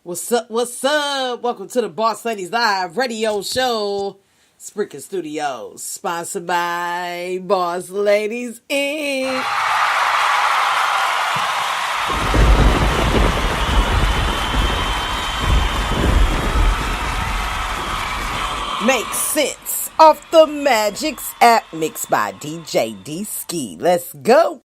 What's up? What's up? Welcome to the Boss Ladies Live radio show. Spreaker Studios, sponsored by Boss Ladies Inc. Make sense of the Magics app mixed by DJ D Ski. Let's go.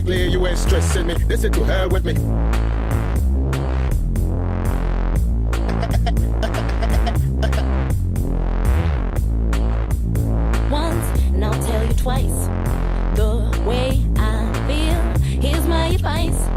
You ain't stressing me. Listen to her with me. Once, and I'll tell you twice. The way I feel, here's my advice.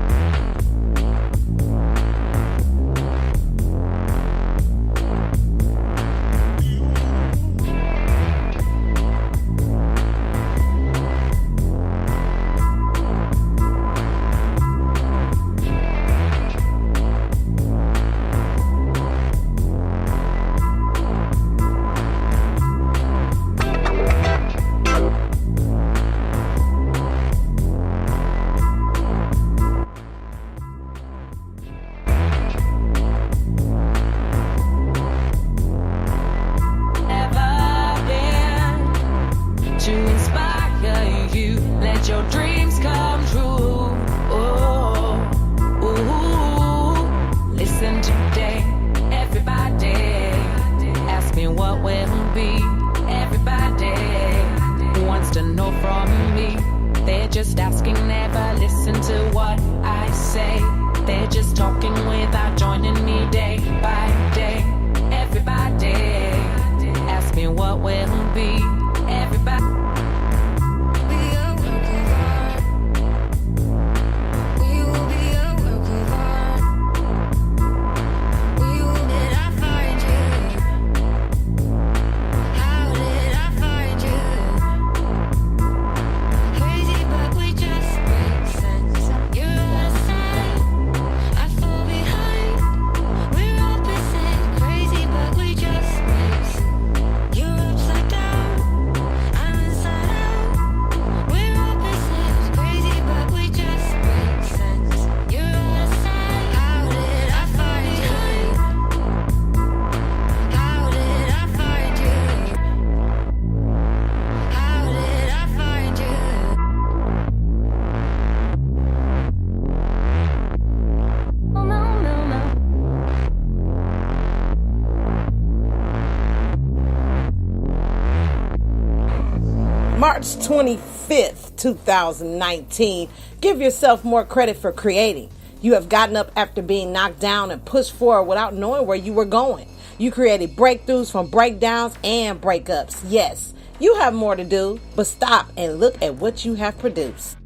March 25th, 2019. Give yourself more credit for creating. You have gotten up after being knocked down and pushed forward without knowing where you were going. You created breakthroughs from breakdowns and breakups. Yes, you have more to do, but stop and look at what you have produced.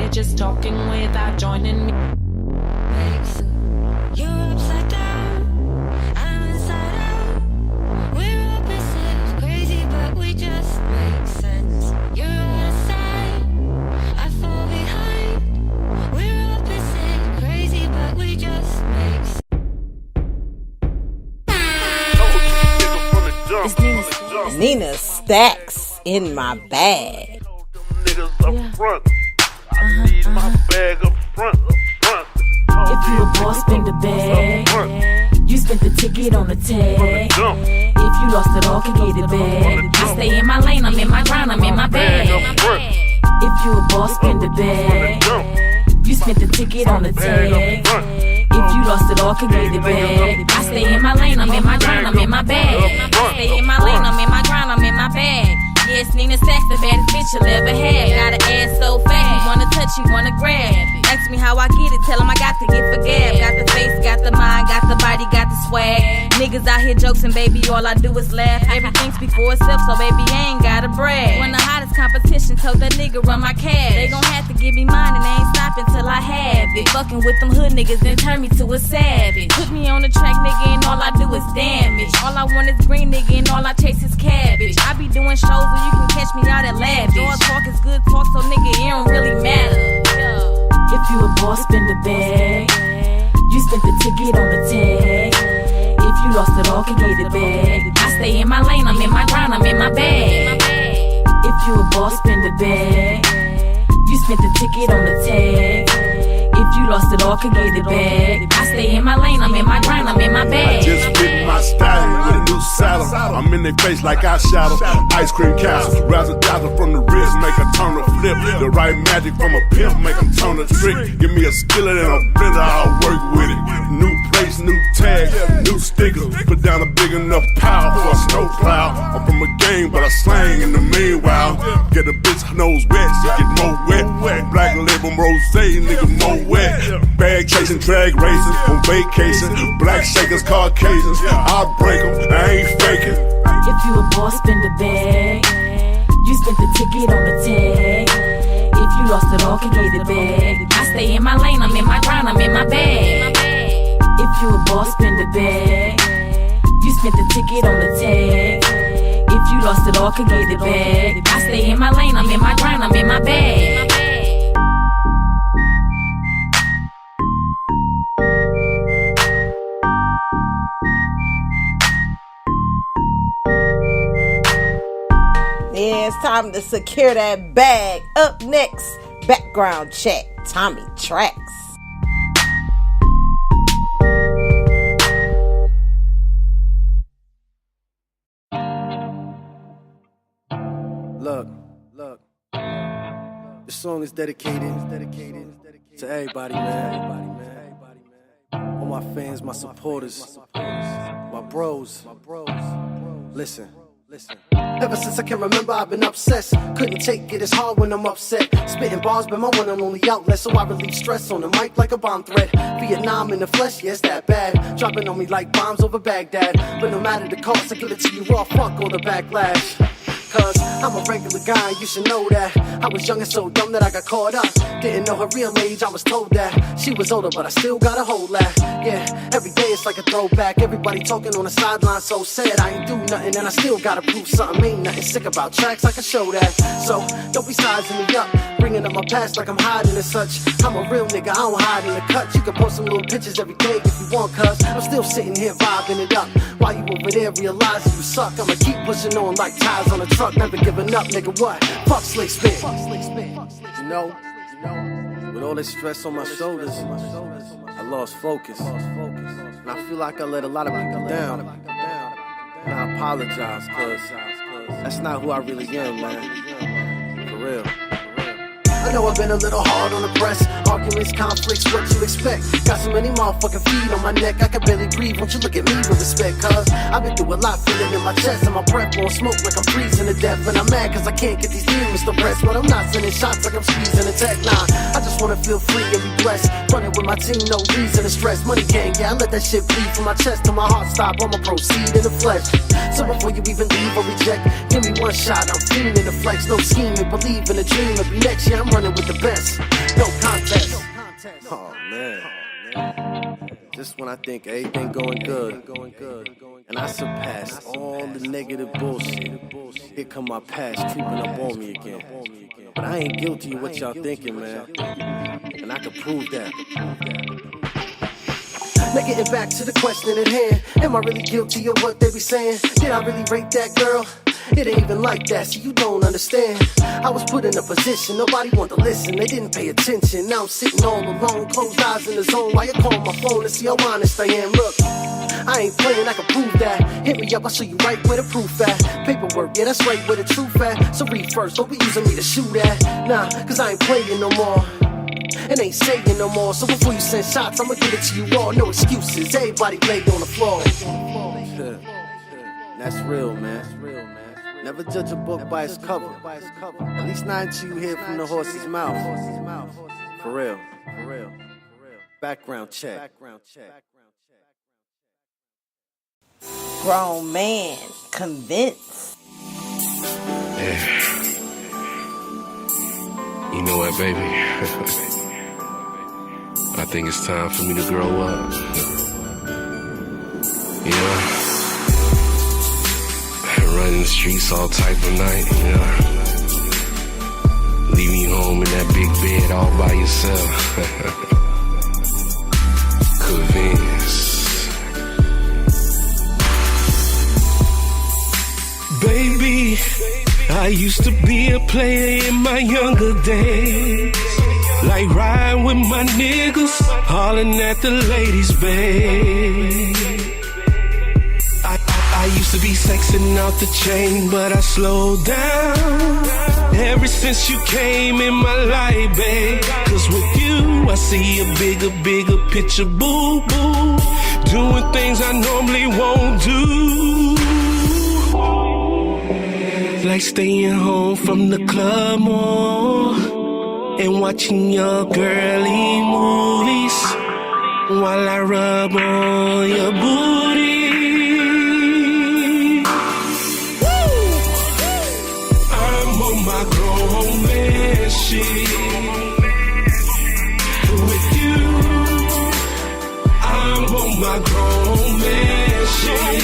Just talking without joining me. You're upside down, I'm inside out. We're opposites, crazy, but we just make sense. You're out of sight, I fall behind. We're opposites, crazy, but we just make sense. It's Nina Stacks in my bag. Niggas up front. I need my bag up front. If you a boss, spend the bag. You spent the ticket on the tag. If you lost it all, can get it back. I stay in my lane, I'm in my grind, I'm in my bag. If you a boss, spend the bag. You spent the ticket on the tag. If you lost it all, can get it back. I stay in my lane, I'm in my grind, I'm in my bag. I stay in my lane, I'm in my grind, I'm in my bag. Yes, Nina Stacks, the baddest bitch you'll ever have. Got an ass so fat, you wanna touch, you wanna grab. Ask me how I get it, tell him I got the gift for gab. Got the face, got the mind, got the body, got the swag. Niggas out here jokes and baby, all I do is laugh. Everything speaks for itself, so baby, I ain't gotta brag. When the hottest competition told that nigga run my cash, they gon' have to give me mine and they ain't stopping till I have it. Fucking with them hood niggas, then turn me to a savage. Put me on the track, nigga, and all I do is damage. All I want is green, nigga, and all I chase is cabbage. I be doing shows where you can catch me out at Lavish. Your talk is good talk, so nigga, it don't really matter. If you a boss, spend the bag. You spent the ticket on the tag. If you lost it all, can get it back. I stay in my lane, I'm in my grind, I'm in my bag. If you a boss, spend the bag. You spent the ticket on the tag. If you lost it all, can get it back. I stay in my lane, I'm in my grind, I'm in my bag. I just fit my style with a new saddle. I'm in their face like eyeshadow. Ice cream castle, razzle dazzle from the wrist, make a turn a flip. The right magic from a pimp, make them turn a trick. Give me a skillet and a blender, I'll work with it. New plates, new tags, new stickers. Put down a big enough pile for a snowplow. I'm from a game, but I slang in the meanwhile. Get a bitch nose wet, she get more wet. Black label rose, nigga more wet. Bag chasing, drag racing, on vacation. Black shakers, Caucasians. I'll break them, I ain't faking. If you a boss, spend the bag. You spent the ticket on the tag. If you lost it all, can get it back. I stay in my lane, I'm in my grind, I'm in my bag. If you a boss, spend the bag. You spent the ticket on the tag. If you lost it all, can get it back. I stay in my lane, I'm in my grind, I'm in my bag. Yeah, it's time to secure that bag. Up next, background check, Tommy Tracks. Look, this song is dedicated to everybody, man. All my fans, my supporters, my bros. Listen. Ever since I can remember, I've been obsessed. Couldn't take it, it's hard when I'm upset. Spitting bars been my one and only outlet, so I relieve stress on the mic like a bomb threat. Vietnam in the flesh, yeah, it's that bad. Dropping on me like bombs over Baghdad. But no matter the cost, I give it to you raw, fuck all the backlash. Cause I'm a regular guy, you should know that. I was young and so dumb that I got caught up. Didn't know her real age, I was told that she was older, but I still got a hold that. Yeah, every day it's like a throwback. Everybody talking on the sideline, so sad. I ain't do nothing and I still gotta prove something. Ain't nothing sick about tracks, I can show that. So don't be sizing me up. bringing up my past like I'm hiding and such. I'm a real nigga, I don't hide in the cut. You can post some little pictures every day if you want, cuz I'm still sitting here vibing it up. While you over there realizing you suck, I'ma keep pushing on like tires on a truck. Never giving up, nigga, what? Fuck Slick Spit. You know, with all this stress on my shoulders, I lost focus. And I feel like I let a lot of people down. And I apologize, cuz that's not who I really am, man. For real. I know I've been a little hard on the press. Arguments, conflicts, what you expect? Got so many motherfucking feet on my neck, I can barely breathe. Won't you look at me with respect, cuz I've been through a lot, feeling in my chest. And my breath won't smoke like I'm freezing to death. And I'm mad cause I can't get these demons to rest. But I'm not sending shots like I'm squeezing a tech. Nah, I just wanna feel free and be blessed. Running with my team, no reason to stress. Money gang, yeah, I let that shit bleed from my chest till my heart stop. I'ma proceed in the flesh. So before you even leave or reject, give me one shot, I'm feeling in the flex. No scheming, believe in a dream. It'll be next year, I'm running with the best. No contest. Oh man. Just when I think everything going good, and I surpassed all the negative bullshit, here come my past creeping up on me again. But I ain't guilty of what y'all thinking, man. And I can prove that. Now getting back to the question at hand, am I really guilty of what they be saying? Did I really rape that girl? It ain't even like that, so you don't understand. I was put in a position, nobody wanted to listen, they didn't pay attention. Now I'm sitting all alone, closed eyes in the zone, while you call my phone to see how honest I am. Look, I ain't playing, I can prove that. Hit me up, I'll show you right where the proof at. Paperwork, yeah, that's right where the truth at. So read first, don't be using me to shoot at. Nah, cause I ain't playing no more. And ain't saying no more. So before you send shots, I'ma give it to you raw. No excuses, everybody laid on the floor. That's real, man. Never judge a book by its cover. At least not until you hear it from the horse's mouth. For real. Background check. Grown man, convinced. Yeah. You know what, baby? I think it's time for me to grow up. You know? Running the streets all type of night, you know? Leaving you home in that big bed all by yourself. Convinced. Baby, I used to be a player in my younger days. Like riding with my niggas, hollering at the ladies, babe. I used to be sexing out the chain, but I slowed down ever since you came in my life, babe. Cause with you, I see a bigger picture, boo-boo. Doing things I normally won't do. Like staying home from the club more and watching your girly movies while I rub on your booty. My grown man shit. With you, I'm on my grown man shit.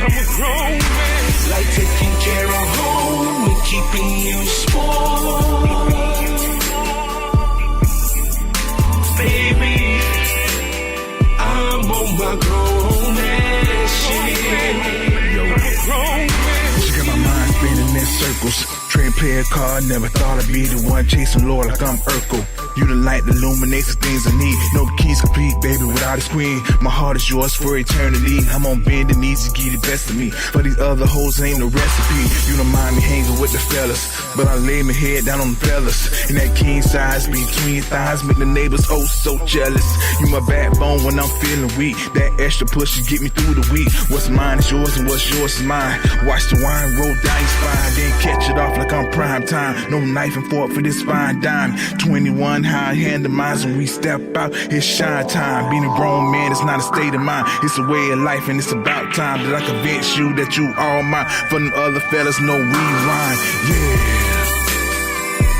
I'm a grown man. Like taking care of home and keeping you spoiled. Baby, I'm on my grown man shit. I'm a grown man. She got my mind spinning in circles. Trade player card, never thought I'd be the one chasing Lord like I'm Urkel. You the light that illuminates the things I need. No keys complete, baby, without a screen. My heart is yours for eternity. I'm on bending knees to get the best of me. For these other hoes ain't no recipe. You don't mind me hanging with the fellas, but I lay my head down on the fellas. And that king size between thighs make the neighbors oh so jealous. You my backbone when I'm feeling weak. That extra push to get me through the week. What's mine is yours and what's yours is mine. Watch the wine roll down your spine, then catch it off like I'm prime time. No knife and fork for this fine dime. 21 high hand of mine when we step out, it's shine time. Being a grown man is not a state of mind, it's a way of life and it's about time that I convince you that you all mine. For them other fellas, no rewind, yeah.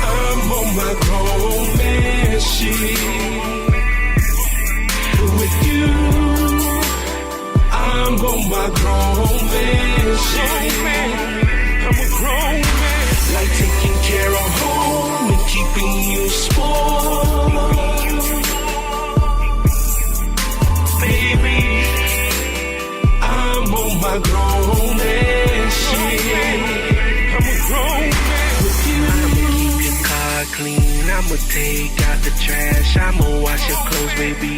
I'm on my grown man shit. With you, I'm on my grown man shit. I'm a grown man. Like taking care of home and keeping you spoiled. Baby, I'm on my grown man shit. I'm a grown man with you. I'ma keep your car clean, I'ma take out the trash, I'ma wash your clothes, baby.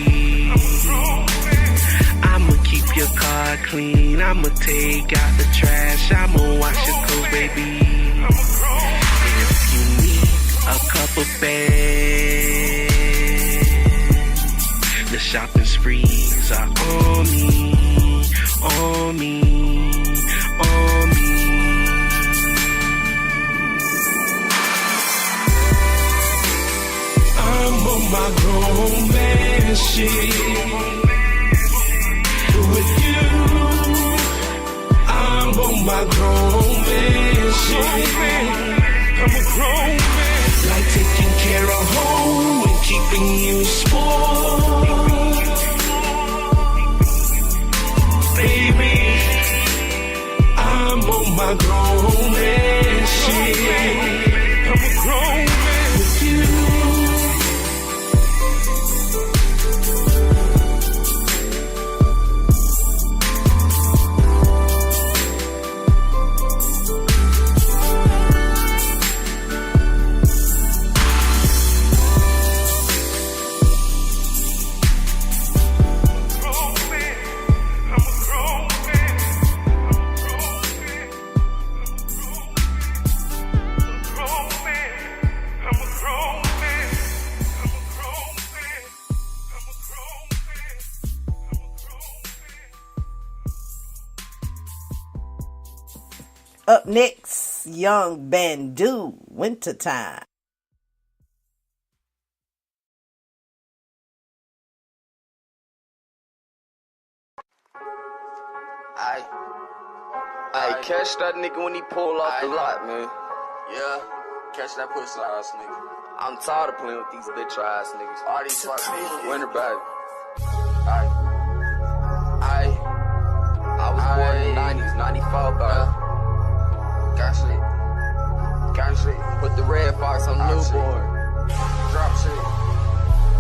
I'ma keep your car clean, I'ma take out the trash, I'ma wash your clothes, baby. If you need a couple bands, the shopping sprees are on me, on me, on me. I'm on my grown man shit. With you, I'm on my grown man shit. I'm a grown man. Like taking care of home and keeping you spoiled. Baby, I'm on my grown man shit. I'm a grown man with you. Up next, Young Bandu, Wintertime. Hey, catch that nigga when he pull off the lot, man. Yeah, catch that pussy ass nigga. I'm tired of playing with these bitch ass niggas. All these fucking winter bag. I was born in the 90s, 94, bro. Got shit. Put the red fox on newborn. Drop shit.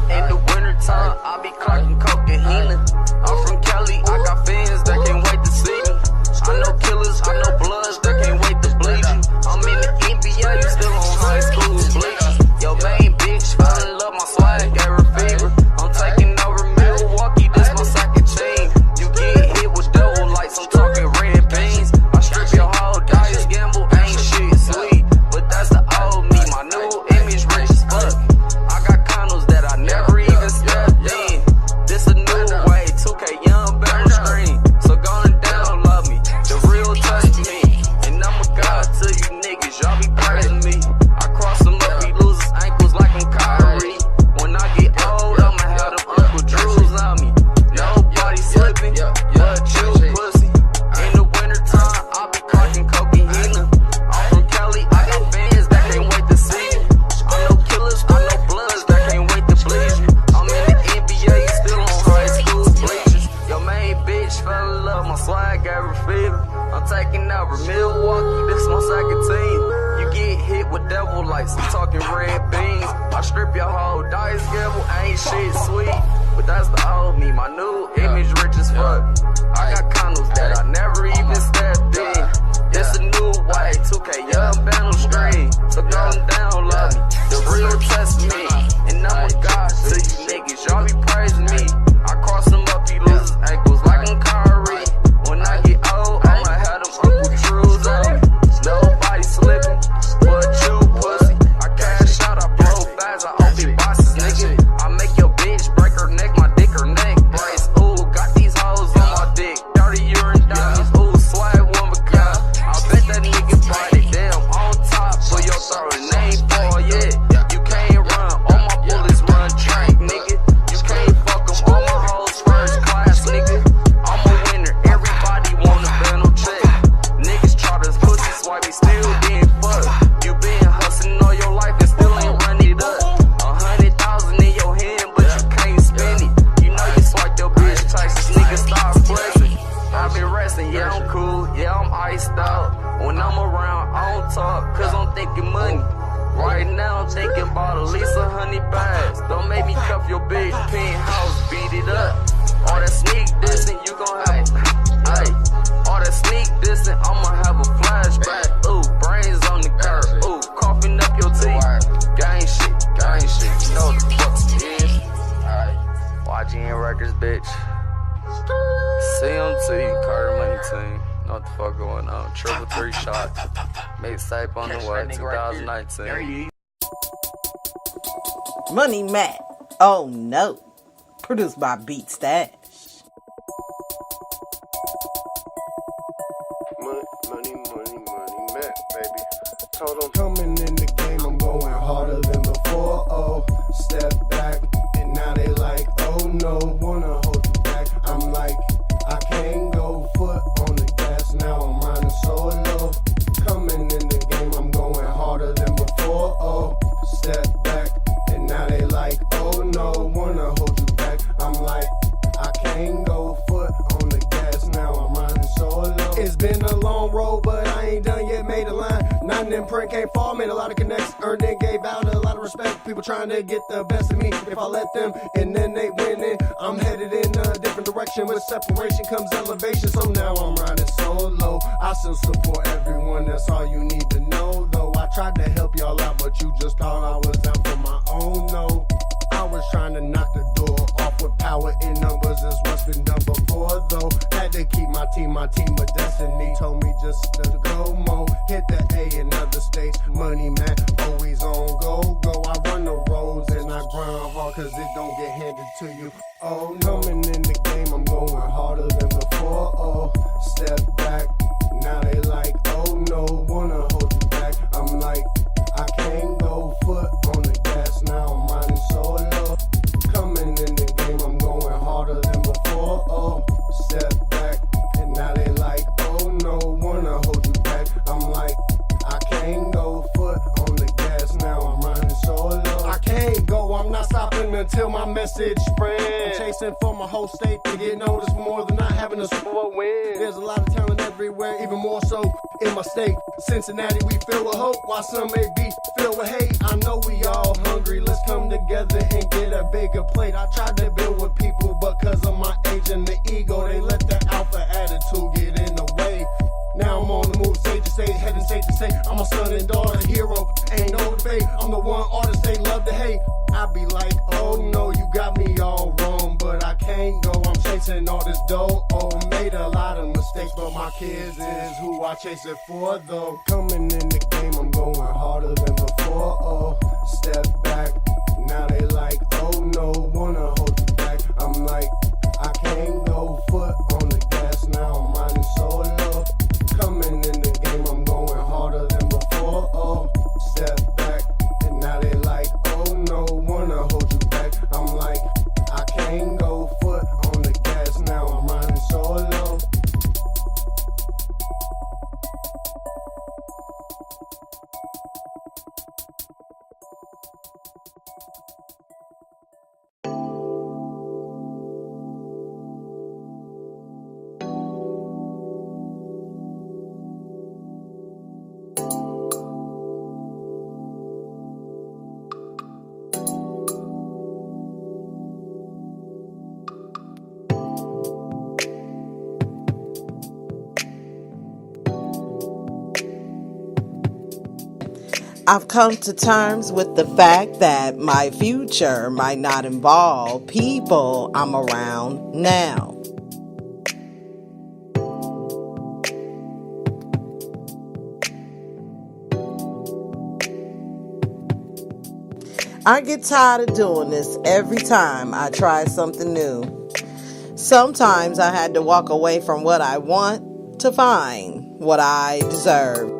In the wintertime, I be clocking cocaine. I'm from Cali, I got fans that can't wait to see me. I know killers, I know bloods that can't wait to bleed you. I'm in the NBA, you still on high school bleachers. Yo, main bitch, fell in love, my swag gave her fever. I'm taking over Milwaukee, this my second team. You get hit with devil lights, I'm talking red beans. I strip your whole dice, gamble, ain't shit sweet. But that's the old me, my new image rich as fuck. I got condos that I never even stepped in. This a new way, 2K young battle screen. So going down, love me, the real touch me. And I'm a god to you niggas, y'all be praising me. I cross him up, he loses ankles like I'm Kyrie. When I get old, I'ma have them Uncle Drews on me. Nobody slipping, but you pussy. In the wintertime, I be clocking cocaine. I'm from Cali, I got fans that can't wait to see me. I know killers, I know bloods that can't wait to please you. I'm in the NBA, you still on high school bleachers. Your main bitch fell in love, my swag gave her fever. I'm taking over Milwaukee, this my second team. You get hit with devil lights, I'm talking red beans. I strip your whole dice gamble, ain't shit sweet. But that's the old me, my new image rich as fuck. I got condos that I never even stepped in. This a new way, 2K young battle screen. So going down, love me, the real test me. And I'm a god to you niggas, y'all be praising me. I cross him up, he loses ankles like I'm Kyrie. When I get old, I'ma have them Uncle Drews on me. Nobody slipping, but you pussy. I cash out, I blow fast, I OP bosses, nigga. I make your bitch break her neck, my dick her neck brace. Ooh, got these hoes on my dick, dirty urine diamonds. Ooh, swag one because I bet that nigga body damn on top for your throat and ain't fall yet. You can't run, all my bullets run track, nigga. You can't fuck them, all my hoes first class, nigga. I'm a winner, everybody wanna battle check. Niggas try to pussy swipe, me still getting fucked. You been hustling all your life and still ain't run it up. 100,000 in your hand, but you can't spend it. You know you swiped your bitch taxes, niggas start flexing. I've been resting, yeah I'm cool, yeah I'm iced out. When I'm around, I don't talk, cause I'm thinking money. Right now I'm thinking about at least 100 bags. Don't make me cuff your big penthouse, beat it up. All that sneak dissing, you gon' have all that sneak dissing, I'ma have a flashback. Ooh, brains on the curb. Ooh, coughing up your teeth. Gang shit, you know what the fuck it is. YGN Records, bitch. CMT, Carter Money Team. Know what the fuck going on. 333 shot. Mixtape on the way, 2019. Money Mac. Oh no. Produced by Beat Stash. Money, Mac, baby. Told 'em coming in the game, I'm going harder than before. Oh, step back, and now they like, oh no, wanna hold you back. I'm like, I can't go foot on the gas, now I'm riding solo. Coming in the game, I'm going harder than before. Oh, step back, and now they like, oh no, wanna hold you back. I'm like, I can't go foot on the gas, now I'm riding solo. It's been a long road, but I ain't done yet, made a line. Nothing in print can't fall, made a lot of connects, earned and gave out a lot of respect. People trying to get the best of me, if I let them, and then they winning. I'm headed in a different direction, with separation comes elevation. So now I'm riding solo, I still support everyone, that's all you need to know. Though I tried to help y'all out, but you just thought I was down for my own. No, I was trying to knock the door off with power in numbers, is what's been done before. Though had to keep my team of destiny. Told me just to go more, hit the A in other states. Money man, always on go. I run the roads and I grind hard, cause it don't get handed to you. Oh, coming in the game, I'm going harder than before. Oh, step back, now they like, oh no, wanna hold you back. I'm like, I can't go foot on the gas, now I'm riding solo. Coming in the game, I'm going harder than before. Oh, step back, and now they like, oh no, wanna hold you back. I'm like, I can't go foot on the gas, now I'm riding solo. I can't go, I'm not stopping until my message spread. I'm chasing for my whole state to get noticed for more than not having a Super Bowl win. There's a lot of talent everywhere, even more so in my state. Cincinnati, we filled with hope, while some may be filled with hate. I know we all hungry, let's come together and get a bigger plate. I tried to build with people, but cause of my age and the ego, they let the alpha attitude get in the way. Now I'm on the move, state to state, heading state to state. I'm a son and daughter hero, ain't no debate. I'm the one artist they love to hate. I be like, oh no, you got me all wrong, but I can't go. I'm chasing all this dough. Oh, made a lot of mistakes, but my kids is who I chase it for. Though coming in the game, I'm going harder than before. Oh, step back, now they like, oh no, wanna hold you back. I'm like, I can't go foot on the gas, now I'm riding solo. Coming in the game, I'm going harder than before. Oh, step back, and now they like, oh no, wanna hold you back. I'm like, I can't go foot on the gas, now I'm riding solo. I've come to terms with the fact that my future might not involve people I'm around now. I get tired of doing this every time I try something new. Sometimes I had to walk away from what I want to find what I deserve.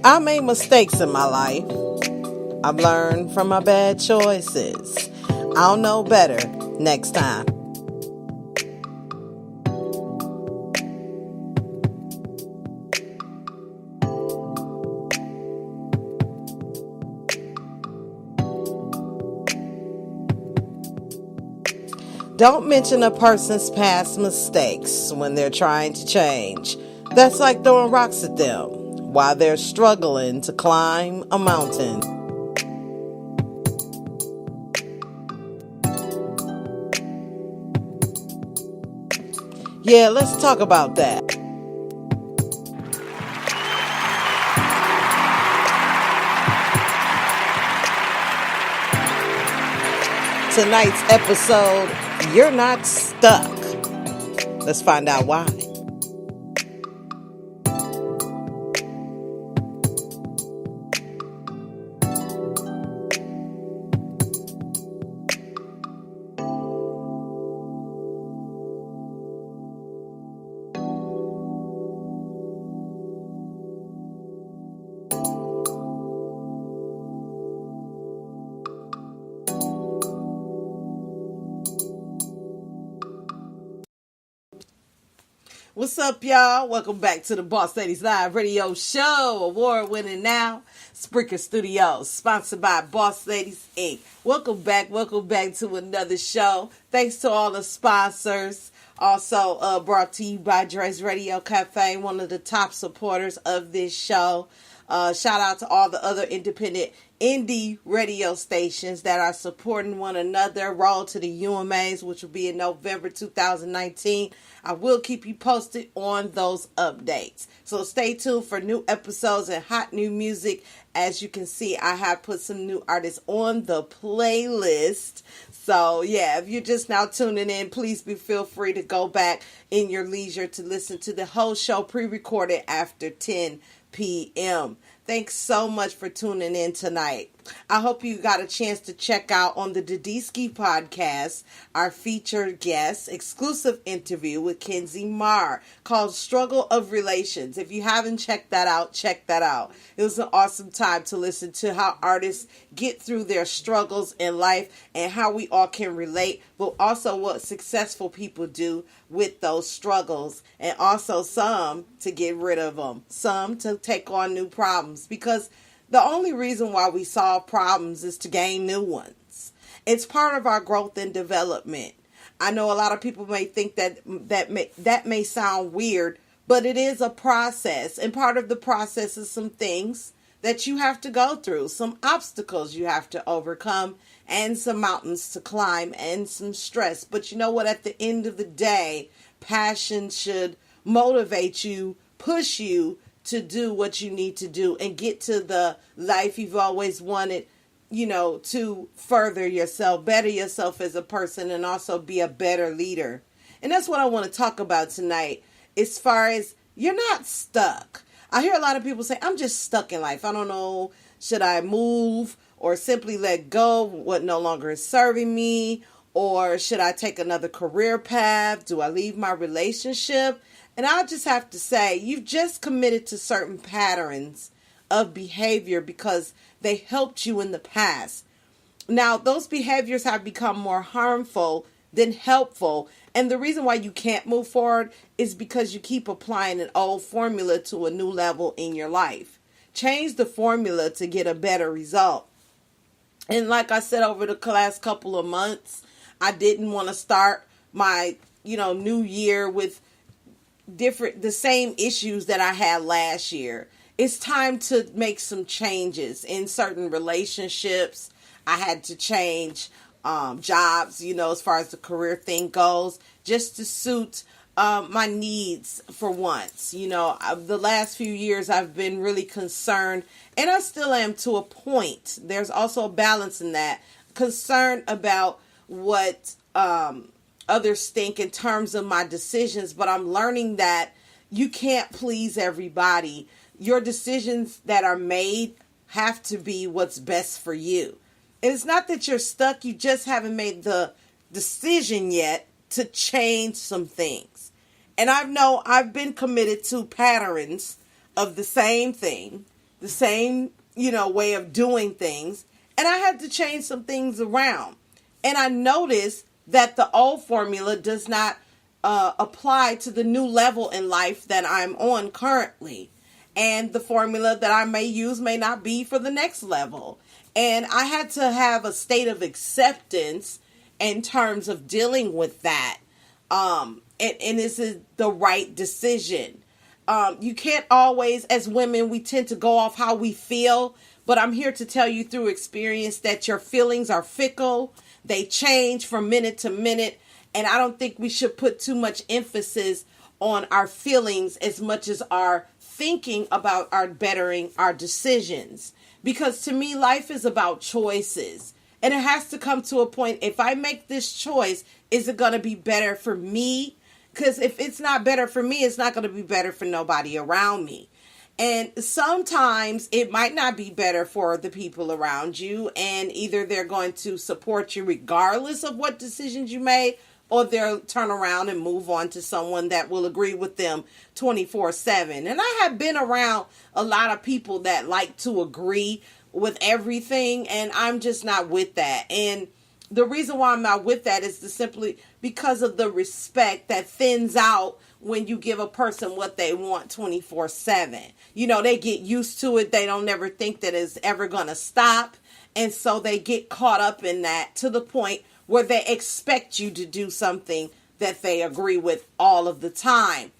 I made mistakes in my life. I've learned from my bad choices. I'll know better next time. Don't mention a person's past mistakes when they're trying to change. That's like throwing rocks at them while they're struggling to climb a mountain. Yeah, let's talk about that. Tonight's episode, you're not stuck. Let's find out why. What's up, y'all? Welcome back to the Boss Ladies Live Radio Show. Award-winning now, Spreaker Studios, sponsored by Boss Ladies Inc. Welcome back to another show. Thanks to all the sponsors. Also brought to you by Dre's Radio Cafe, one of the top supporters of this show. Shout out to all the other independent indie radio stations that are supporting one another. Roll to the UMAs, which will be in November 2019. I will keep you posted on those updates. So stay tuned for new episodes and hot new music. As you can see, I have put some new artists on the playlist. So yeah, if you're just now tuning in, please feel free to go back in your leisure to listen to the whole show pre-recorded after 10 p.m. Thanks so much for tuning in tonight. I hope you got a chance to check out on the Didisky podcast our featured guest exclusive interview with Kenzie Marr called Struggle of Relations. If you haven't checked that out, check that out. It was an awesome time to listen to how artists get through their struggles in life and how we all can relate, but also what successful people do with those struggles, and also some to get rid of them, some to take on new problems, because the only reason why we solve problems is to gain new ones. It's part of our growth and development. I know a lot of people may think that may sound weird, but it is a process, and part of the process is some things that you have to go through, some obstacles you have to overcome, and some mountains to climb, and some stress. But you know what? At the end of the day, passion should motivate you, push you to do what you need to do and get to the life you've always wanted, you know, to further yourself, better yourself as a person, and also be a better leader. And that's what I want to talk about tonight, as far as you're not stuck. I hear a lot of people say, I'm just stuck in life. I don't know, should I move or simply let go of what no longer is serving me? Or should I take another career path? Do I leave my relationship? And I'll just have to say, you've just committed to certain patterns of behavior because they helped you in the past. Now, those behaviors have become more harmful than helpful. And the reason why you can't move forward is because you keep applying an old formula to a new level in your life. Change the formula to get a better result. And like I said, over the last couple of months, I didn't want to start my, new year with the same issues that I had last year. It's time to make some changes in certain relationships. I had to change jobs, as far as the career thing goes, just to suit my needs for once. The last few years I've been really concerned, and I still am to a point. There's also a balance in that. Concerned about what others think in terms of my decisions, but I'm learning that you can't please everybody. Your decisions that are made have to be what's best for you. And it's not that you're stuck, you just haven't made the decision yet to change some things. And I've been committed to patterns of the same thing the same, way of doing things. And I had to change some things around. And I noticed that the old formula does not apply to the new level in life that I'm on currently. And the formula that I may use may not be for the next level. And I had to have a state of acceptance in terms of dealing with that. And this is the right decision. You can't always, as women, we tend to go off how we feel. But I'm here to tell you through experience that your feelings are fickle. They change from minute to minute. And I don't think we should put too much emphasis on our feelings as much as our thinking about our bettering our decisions. Because to me, life is about choices. And it has to come to a point, if I make this choice, is it going to be better for me? Because if it's not better for me, it's not going to be better for nobody around me. And sometimes it might not be better for the people around you. And either they're going to support you regardless of what decisions you made, or they'll turn around and move on to someone that will agree with them 24/7. And I have been around a lot of people that like to agree with everything, and I'm just not with that. And the reason why I'm not with that is simply because of the respect that thins out when you give a person what they want 24/7. They get used to it. They don't never think that it's ever going to stop. And so they get caught up in that to the point where they expect you to do something that they agree with all of the time.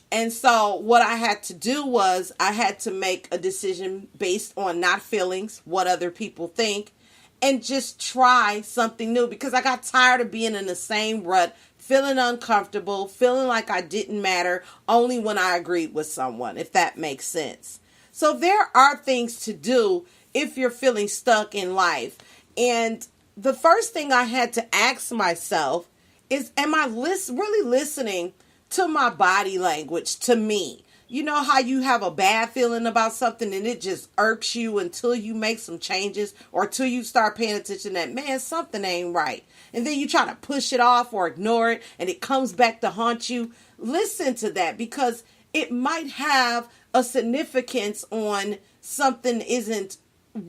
And so what I had to do was I had to make a decision based on not feelings, what other people think, and just try something new, because I got tired of being in the same rut, feeling uncomfortable, feeling like I didn't matter only when I agreed with someone, if that makes sense. So there are things to do if you're feeling stuck in life. And the first thing I had to ask myself is, am I really listening to my body language, to me? You know how you have a bad feeling about something and it just irks you until you make some changes, or till you start paying attention that, man, something ain't right. And then you try to push it off or ignore it, and it comes back to haunt you. Listen to that, because it might have a significance on something isn't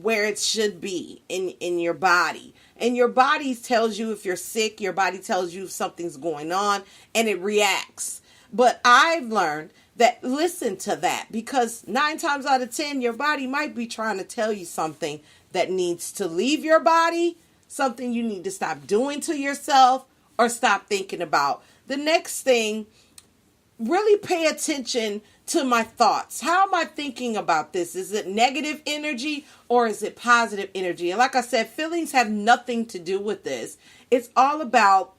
where it should be in your body. And your body tells you if you're sick, your body tells you if something's going on, and it reacts. But I've learned that listen to that, because 9 times out of 10, your body might be trying to tell you something that needs to leave your body, something you need to stop doing to yourself or stop thinking about. The next thing, really pay attention to my thoughts. How am I thinking about this? Is it negative energy or is it positive energy? And like I said, feelings have nothing to do with this. It's all about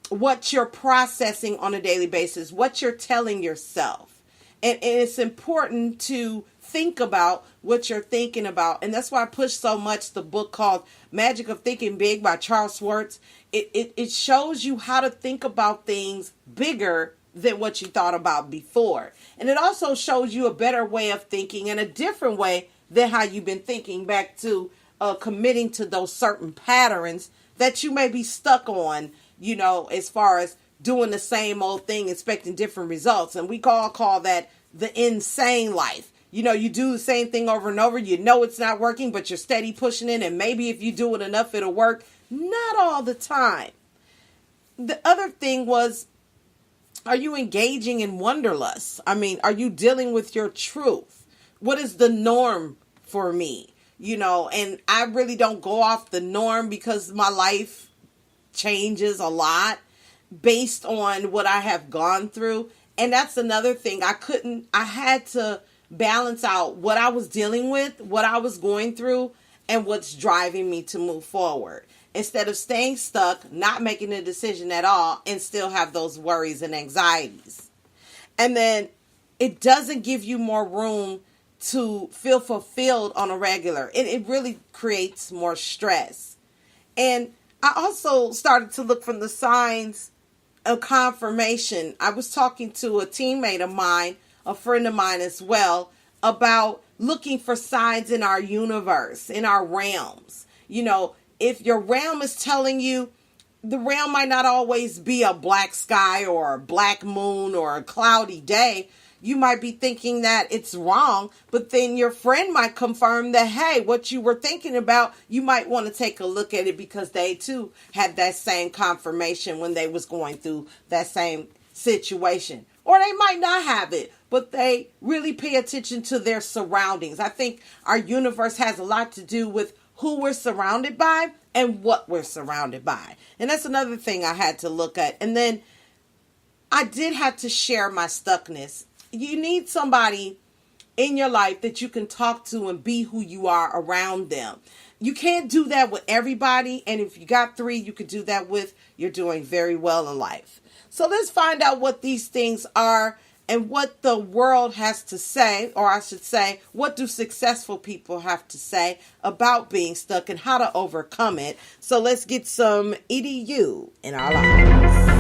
what you're processing on a daily basis, what you're telling yourself. And it's important to think about what you're thinking about. And that's why I push so much the book called Magic of Thinking Big by Charles Schwartz. It shows you how to think about things bigger than what you thought about before. And it also shows you a better way of thinking and a different way than how you've been thinking, back to committing to those certain patterns that you may be stuck on, as far as doing the same old thing, expecting different results. And we all call that the insane life. You do the same thing over and over. It's not working, but you're steady pushing it. And maybe if you do it enough, it'll work. Not all the time. The other thing was, are you engaging in wanderlust? Are you dealing with your truth? What is the norm for me? And I really don't go off the norm, because my life changes a lot based on what I have gone through. And that's another thing. I had to balance out what I was dealing with, what I was going through, and what's driving me to move forward. Instead of staying stuck, not making a decision at all, and still have those worries and anxieties. And then it doesn't give you more room to feel fulfilled on a regular. It really creates more stress. And I also started to look for the signs of confirmation. I was talking to a teammate of mine, a friend of mine as well, about looking for signs in our universe, in our realms. If your realm is telling you, the realm might not always be a black sky or a black moon or a cloudy day. You might be thinking that it's wrong, but then your friend might confirm that, hey, what you were thinking about, you might want to take a look at it because they too had that same confirmation when they was going through that same situation. Or they might not have it, but they really pay attention to their surroundings. I think our universe has a lot to do with who we're surrounded by and what we're surrounded by. And that's another thing I had to look at. And then I did have to share my stuckness. You need somebody in your life that you can talk to and be who you are around them. You can't do that with everybody. And if you got 3 you could do that with, you're doing very well in life. So let's find out what these things are and what the world has to say, or I should say, what do successful people have to say about being stuck and how to overcome it. So let's get some EDU in our lives.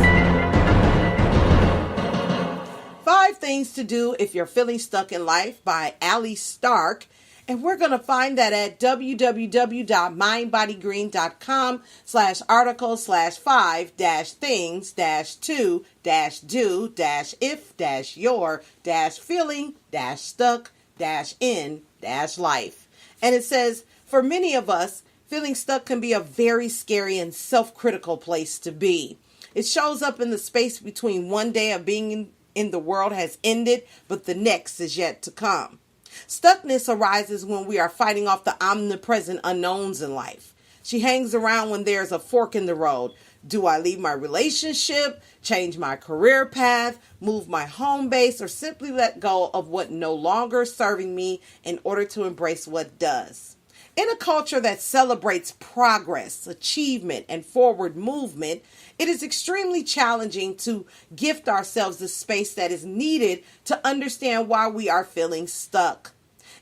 5 Things to Do If You're Feeling Stuck in Life by Allie Stark. And we're going to find that at www.mindbodygreens.com/article/5-things-to-do-if-your-stuck-in-life. And it says, for many of us, feeling stuck can be a very scary and self-critical place to be. It shows up in the space between one day of being in the world has ended, but the next is yet to come. Stuckness arises when we are fighting off the omnipresent unknowns in life. She hangs around when there's a fork in the road. Do I leave my relationship, change my career path, move my home base, or simply let go of what no longer is serving me in order to embrace what does? In a culture that celebrates progress, achievement, and forward movement, it is extremely challenging to gift ourselves the space that is needed to understand why we are feeling stuck.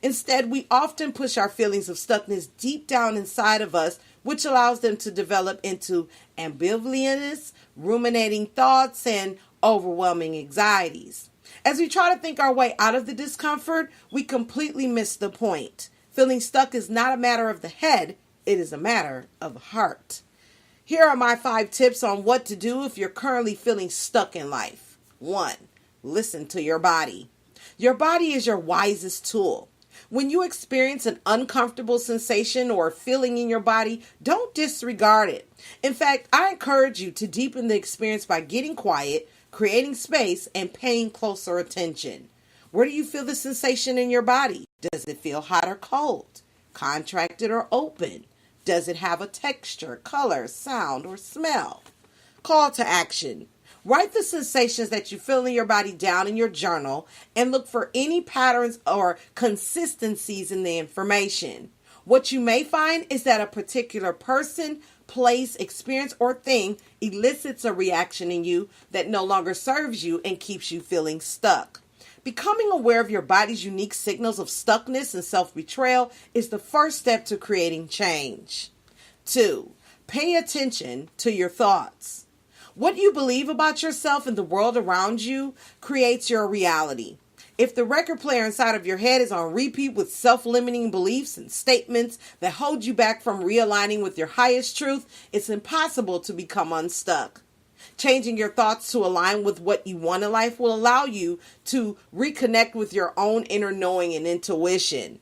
Instead, we often push our feelings of stuckness deep down inside of us, which allows them to develop into ambivalence, ruminating thoughts, and overwhelming anxieties. As we try to think our way out of the discomfort, we completely miss the point. Feeling stuck is not a matter of the head, it is a matter of the heart. Here are my 5 tips on what to do if you're currently feeling stuck in life. 1. Listen to your body. Your body is your wisest tool. When you experience an uncomfortable sensation or feeling in your body, don't disregard it. In fact, I encourage you to deepen the experience by getting quiet, creating space, and paying closer attention. Where do you feel the sensation in your body? Does it feel hot or cold? Contracted or open? Does it have a texture, color, sound, or smell? Call to action. Write the sensations that you feel in your body down in your journal and look for any patterns or consistencies in the information. What you may find is that a particular person, place, experience, or thing elicits a reaction in you that no longer serves you and keeps you feeling stuck. Becoming aware of your body's unique signals of stuckness and self-betrayal is the first step to creating change. 2. Pay attention to your thoughts. What you believe about yourself and the world around you creates your reality. If the record player inside of your head is on repeat with self-limiting beliefs and statements that hold you back from realigning with your highest truth, it's impossible to become unstuck. Changing your thoughts to align with what you want in life will allow you to reconnect with your own inner knowing and intuition.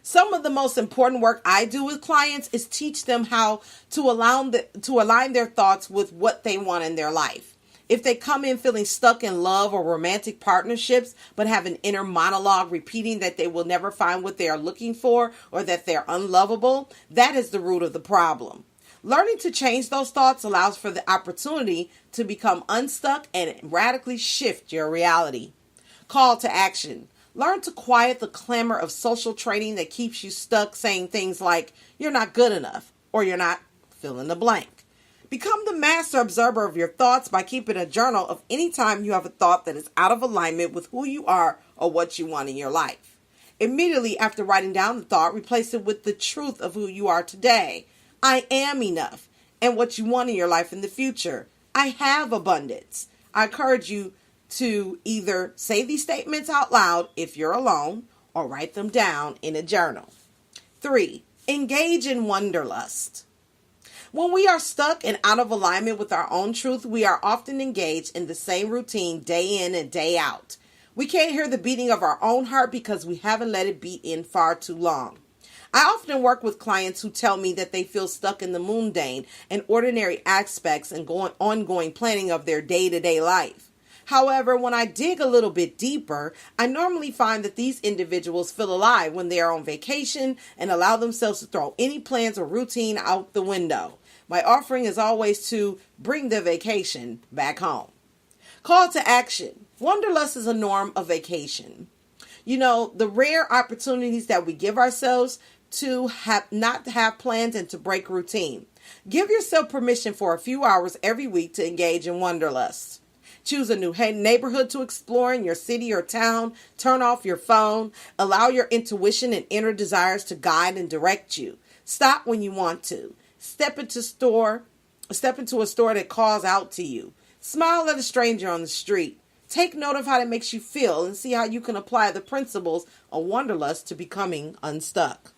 Some of the most important work I do with clients is teach them how to align their thoughts with what they want in their life. If they come in feeling stuck in love or romantic partnerships, but have an inner monologue repeating that they will never find what they are looking for or that they're unlovable, that is the root of the problem. Learning to change those thoughts allows for the opportunity to become unstuck and radically shift your reality. Call to action. Learn to quiet the clamor of social training that keeps you stuck saying things like, you're not good enough, or you're not fill in the blank. Become the master observer of your thoughts by keeping a journal of any time you have a thought that is out of alignment with who you are or what you want in your life. Immediately after writing down the thought, replace it with the truth of who you are today. I am enough, and what you want in your life in the future. I have abundance. I encourage you to either say these statements out loud if you're alone or write them down in a journal. 3. Engage in wanderlust. When we are stuck and out of alignment with our own truth, we are often engaged in the same routine day in and day out. We can't hear the beating of our own heart because we haven't let it beat in far too long. I often work with clients who tell me that they feel stuck in the mundane and ordinary aspects and ongoing planning of their day-to-day life. However, when I dig a little bit deeper, I normally find that these individuals feel alive when they are on vacation and allow themselves to throw any plans or routine out the window. My offering is always to bring the vacation back home. Call to action. Wanderlust is a norm of vacation. You know, the rare opportunities that we give ourselves to not have plans and to break routine. Give yourself permission for a few hours every week to engage in wanderlust. Choose a new neighborhood to explore in your city or town. Turn off your phone. Allow your intuition and inner desires to guide and direct you. Stop when you want to. Step into a store that calls out to you. Smile at a stranger on the street. Take note of how it makes you feel and see how you can apply the principles of wanderlust to becoming unstuck.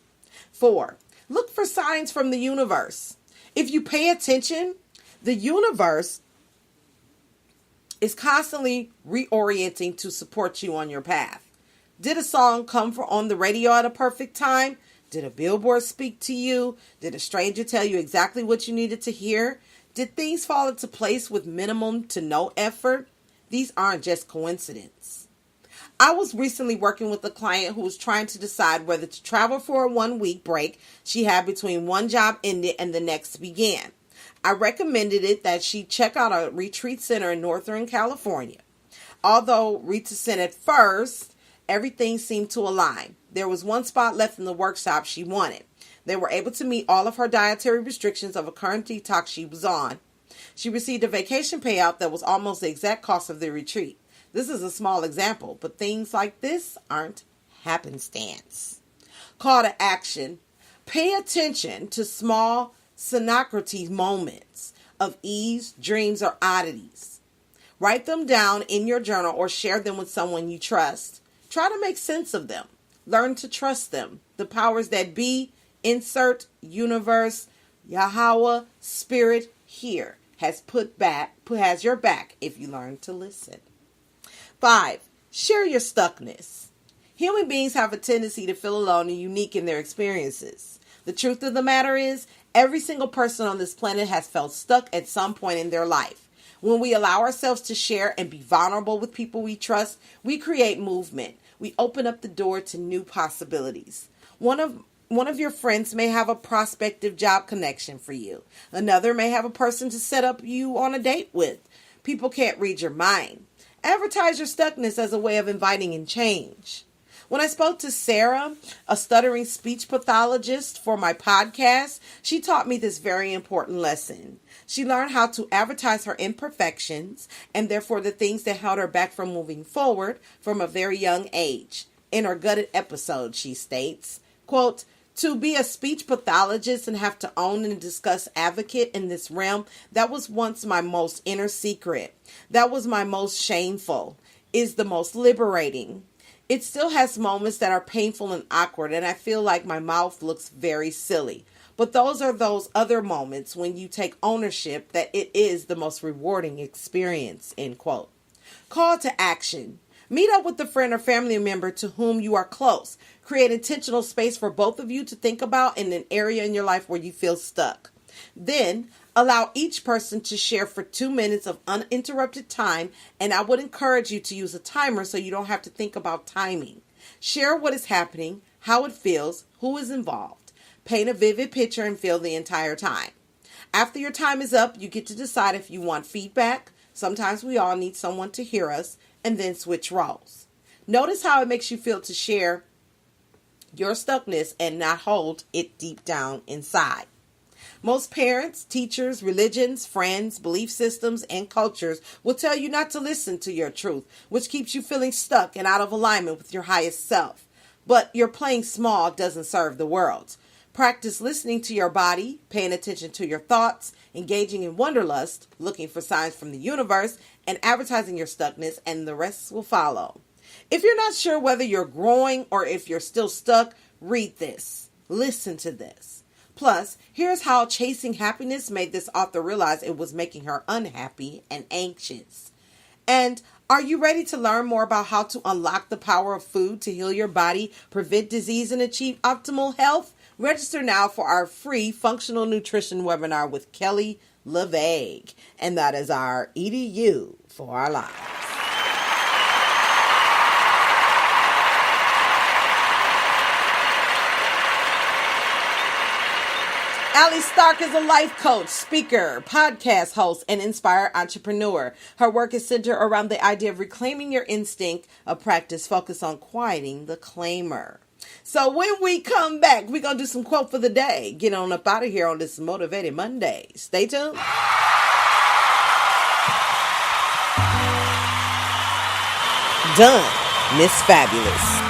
4. Look for signs from the universe. If you pay attention, the universe is constantly reorienting to support you on your path. Did a song come on the radio at a perfect time? Did a billboard speak to you? Did a stranger tell you exactly what you needed to hear? Did things fall into place with minimum to no effort? These aren't just coincidence. I was recently working with a client who was trying to decide whether to travel for a 1-week break she had between one job ended and the next began. I recommended it that she check out a retreat center in Northern California. Although reticent at first, everything seemed to align. There was one spot left in the workshop she wanted. They were able to meet all of her dietary restrictions of a current detox she was on. She received a vacation payout that was almost the exact cost of the retreat. This is a small example, but things like this aren't happenstance. Call to action. Pay attention to small synchronicities moments of ease, dreams, or oddities. Write them down in your journal or share them with someone you trust. Try to make sense of them. Learn to trust them. The powers that be, insert, universe, Yahweh, spirit, here, has your back if you learn to listen. 5. Share your stuckness. Human beings have a tendency to feel alone and unique in their experiences. The truth of the matter is, every single person on this planet has felt stuck at some point in their life. When we allow ourselves to share and be vulnerable with people we trust, we create movement. We open up the door to new possibilities. One of your friends may have a prospective job connection for you. Another may have a person to set up you on a date with. People can't read your mind. Advertise your stuckness as a way of inviting in change. When I spoke to Sarah, a stuttering speech pathologist, for my podcast, she taught me this very important lesson. She learned how to advertise her imperfections and therefore the things that held her back from moving forward from a very young age. In her gutted episode, she states, quote, "To be a speech pathologist and have to own and discuss advocate in this realm, that was once my most inner secret. That was my most shameful, is the most liberating. It still has moments that are painful and awkward, and I feel like my mouth looks very silly. But those are those other moments when you take ownership that it is the most rewarding experience," end quote. Call to action. Meet up with a friend or family member to whom you are close. Create intentional space for both of you to think about in an area in your life where you feel stuck. Then, allow each person to share for 2 minutes of uninterrupted time, and I would encourage you to use a timer so you don't have to think about timing. Share what is happening, how it feels, who is involved. Paint a vivid picture and feel the entire time. After your time is up, you get to decide if you want feedback. Sometimes we all need someone to hear us, and then switch roles. Notice how it makes you feel to share your stuckness and not hold it deep down inside. Most parents, teachers, religions, friends, belief systems, and cultures will tell you not to listen to your truth, which keeps you feeling stuck and out of alignment with your highest self. But your playing small doesn't serve the world. Practice listening to your body, paying attention to your thoughts, engaging in wanderlust, looking for signs from the universe, and advertising your stuckness, and the rest will follow. If you're not sure whether you're growing or if you're still stuck, read this. Listen to this. Plus, here's how chasing happiness made this author realize it was making her unhappy and anxious. And are you ready to learn more about how to unlock the power of food to heal your body, prevent disease, and achieve optimal health? Register now for our free functional nutrition webinar with Kelly LeVague. And that is our EDU for our lives. Allie Stark is a life coach, speaker, podcast host, and inspired entrepreneur. Her work is centered around the idea of reclaiming your instinct, a practice focused on quieting the claimer. So when we come back, we're going to do some quote for the day. Get on up out of here on this Motivated Monday. Stay tuned. Done, Miss Fabulous.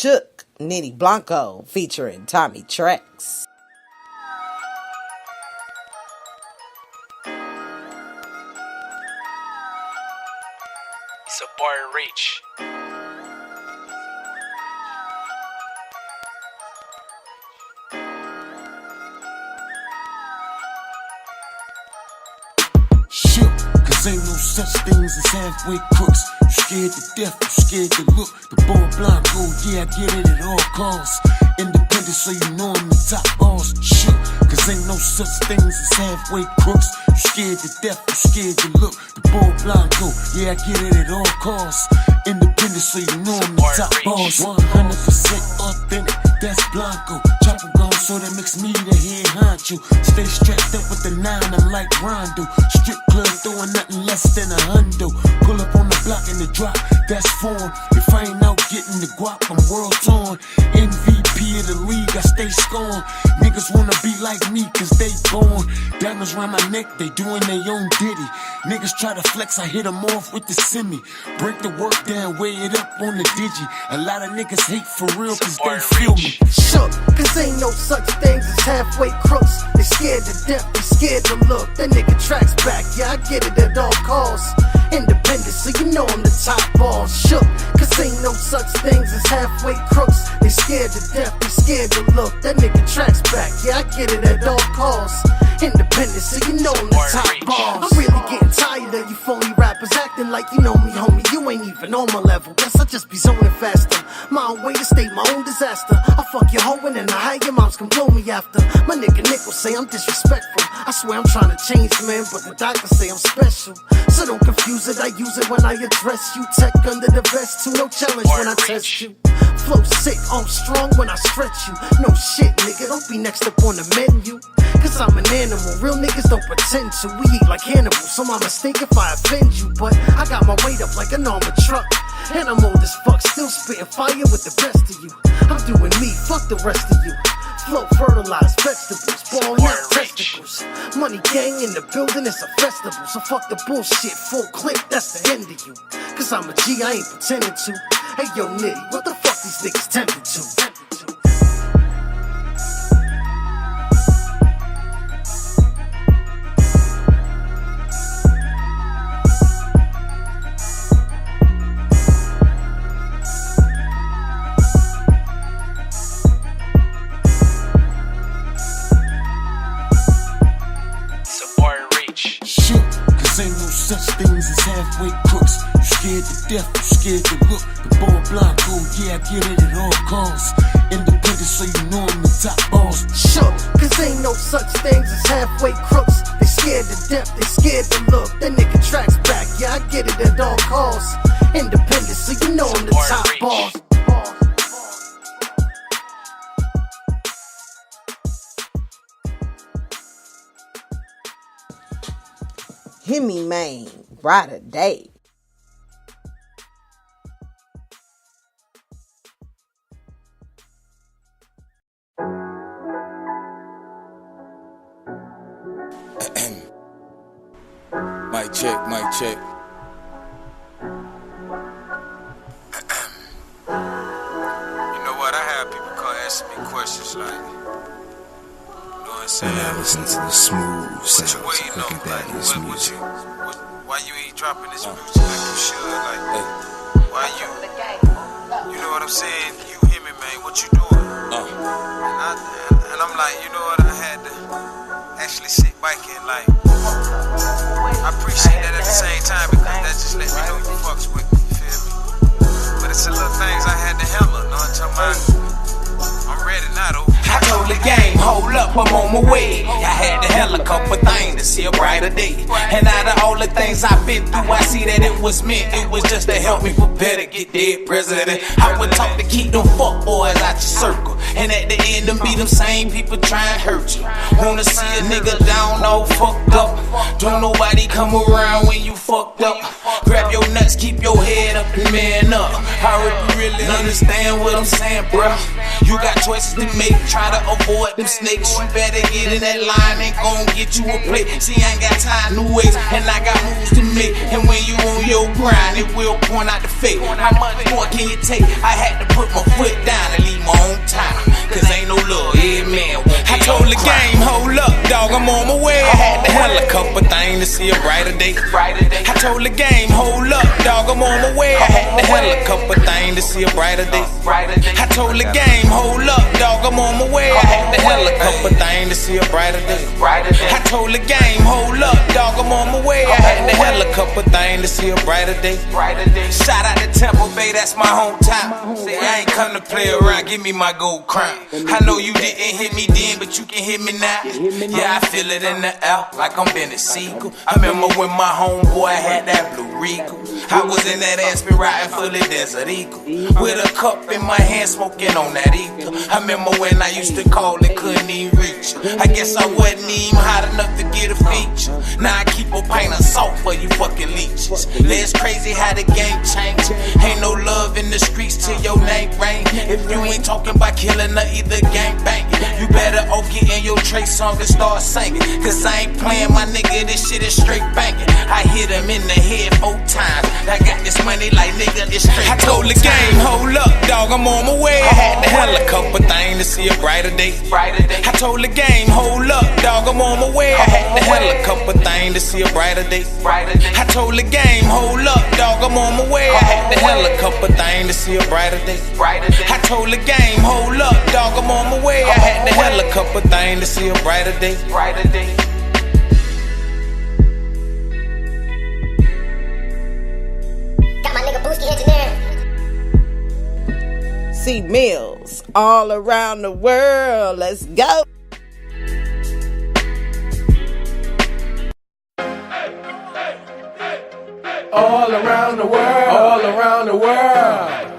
Shook, Nitty Blanco, featuring Tommy Trex. It's a boy Reach. Shook, cause ain't no such things as halfway crooks. You scared to death, you scared to look. The boy Blanco, yeah, I get it at all costs. Independent, so you know I'm the top boss. Shook, cause ain't no such things as halfway crooks. You scared to death, you scared to look. The boy Blanco, yeah, I get it at all costs. Independent. Independent, so you know I'm the top boss. 100% authentic, that's Blanco. Chopper gone, so that makes me the head honcho. Stay strapped up with the 9, I'm like Rondo. Strip club throwing nothing less than a hundo. Pull up on the block in the drop, that's form. If I ain't out getting the guap, I'm world torn. MVP of the league, I stay scorned. Niggas wanna be like me, cause they born. Diamonds round my neck, they doing their own ditty. Niggas try to flex, I hit them off with the semi. Break the work down, weigh it up on the digi. A lot of niggas hate for real, cause they feel me. Shook, cause ain't no such things as halfway crooks. They scared to death, they scared to look. That nigga tracks back, yeah, I get it at all costs. Independent, so you know I'm the top boss. Shook, cause ain't no such things as halfway crooks. They scared to death, they scared to look. That nigga tracks back, yeah, I get it at all costs. Independent, so you know I'm the top boss. I'm really getting tired of you phony rappers acting like you know me, homie. You ain't even on my level. Guess I just be zoning faster. My own way to state my own disaster. I fuck your hoe and then I hire your moms come blow me after. My nigga Nick will say I'm disrespectful. I swear I'm trying to change, man, but the doctors say I'm special. So don't confuse it, I use it when I address you. Tech under the vest too, no challenge when I test you. Flow sick, arm strong when I stretch you. No shit, nigga, don't be next up on the menu. Cause I'm an animal, real niggas don't pretend to. We eat like cannibals, so my mistake if I offend you. But I got my weight up like an armored truck. And I'm old as fuck, still spitting fire with the best of you. I'm doing me, fuck the rest of you. Flow fertilized vegetables, ball out testicles. Money gang in the building, it's a festival. So fuck the bullshit, full clip, that's the end of you. Cause I'm a G, I ain't pretending to. Hey yo Nitty, what the fuck these niggas tempted to? Such things as halfway crooks. You scared to death, you scared to look. The ball Blanco, yeah, I get it at all costs. Independent, so you know I'm the top boss. Shook, cause ain't no such things as halfway crooks. They scared to death, they scared to look. That nigga tracks back, yeah, I get it at all costs. Independent, so you know I'm the top boss. Hear me, man. Right a day. Mic check, mic check. You know what? I have people come asking me questions like, when I listen to the smooth sounds, look at that, this music. Why you ain't dropping this music like you should? Like, why you know what I'm saying? You hear me, man? What you doing? And I'm like, you know what? I had to actually sit back and like, I appreciate that at the same time because that just let me know you fucks with me. You feel me? But it's the little things I had to handle. No, I'm ready now, though. I told the game, hold up, I'm on my way. I had to hell a couple things to see a brighter day. And out of all the things I've been through, I see that it was meant. It was just to help me prepare to get dead president. I would talk to keep them fuck boys out your circle. And at the end, them be them same people trying to hurt you. Wanna see a nigga down, all fucked up. Don't nobody come around when you fucked up. Grab your nuts, keep your head up and man up. I hope you really understand what I'm saying, bruh. You got choices to make, try to avoid them snakes. You better get in that line, ain't gon' get you a plate. See, I ain't got time, new ways, and I got moves to make. And when you on your grind, it will point out the fake. How much more can you take? I had to put my foot down and leave my own time. Cause ain't no love, yeah, man. I told the game, hold up, dog, I'm on my way. I had to hell a couple things to see a brighter day. I told the game, hold up, dog, I'm on my way. I had to hell a couple things to see a brighter day. I told the game, hold up, dog, I'm on my way. I had to hell a couple things to see a brighter day. I told the game, hold up, dog, I'm on my way. I had to hell a couple things to see a brighter day. Shout out to Temple Bay, that's my hometown. Say I ain't come to play around, give me my gold crown. I know you didn't hear me then, but you can hear me now. Yeah, I feel it in the air, like like I'm Benny Siegel. I remember when my homeboy had that Blue Regal. I was in that Aspen riding fully Desert Eagle, with a cup in my hand smoking on that ether. I remember when I used to call and couldn't even reach you. I guess I wasn't even hot enough to get a feature. Now I keep a pint of salt for you fucking leeches. It's crazy how the game changed. Ain't no love in the streets till your name ring. If you ain't talking about killing or either gang banging, you better off getting your Trey song and start singing. Cause I ain't playing, my nigga, this shit is straight banging. I hit him in the head 4 times. I got this money like nigga, it's straight. I told the game, hold up, dog, I'm on my way. I had to helicopter thing to see a brighter day. I told the game, hold up, dog, I'm on my way. I had the helicopter thing to see a brighter day. I told the game, hold up, dog, I'm on my way. I had the helicopter thing to see a brighter day. I told the game, hold up, dog, I'm on my way. I had the helicopter thing to see a brighter day. Got my nigga Booski engineering. See Mills all around the world. Let's go. All around the world, all around the world.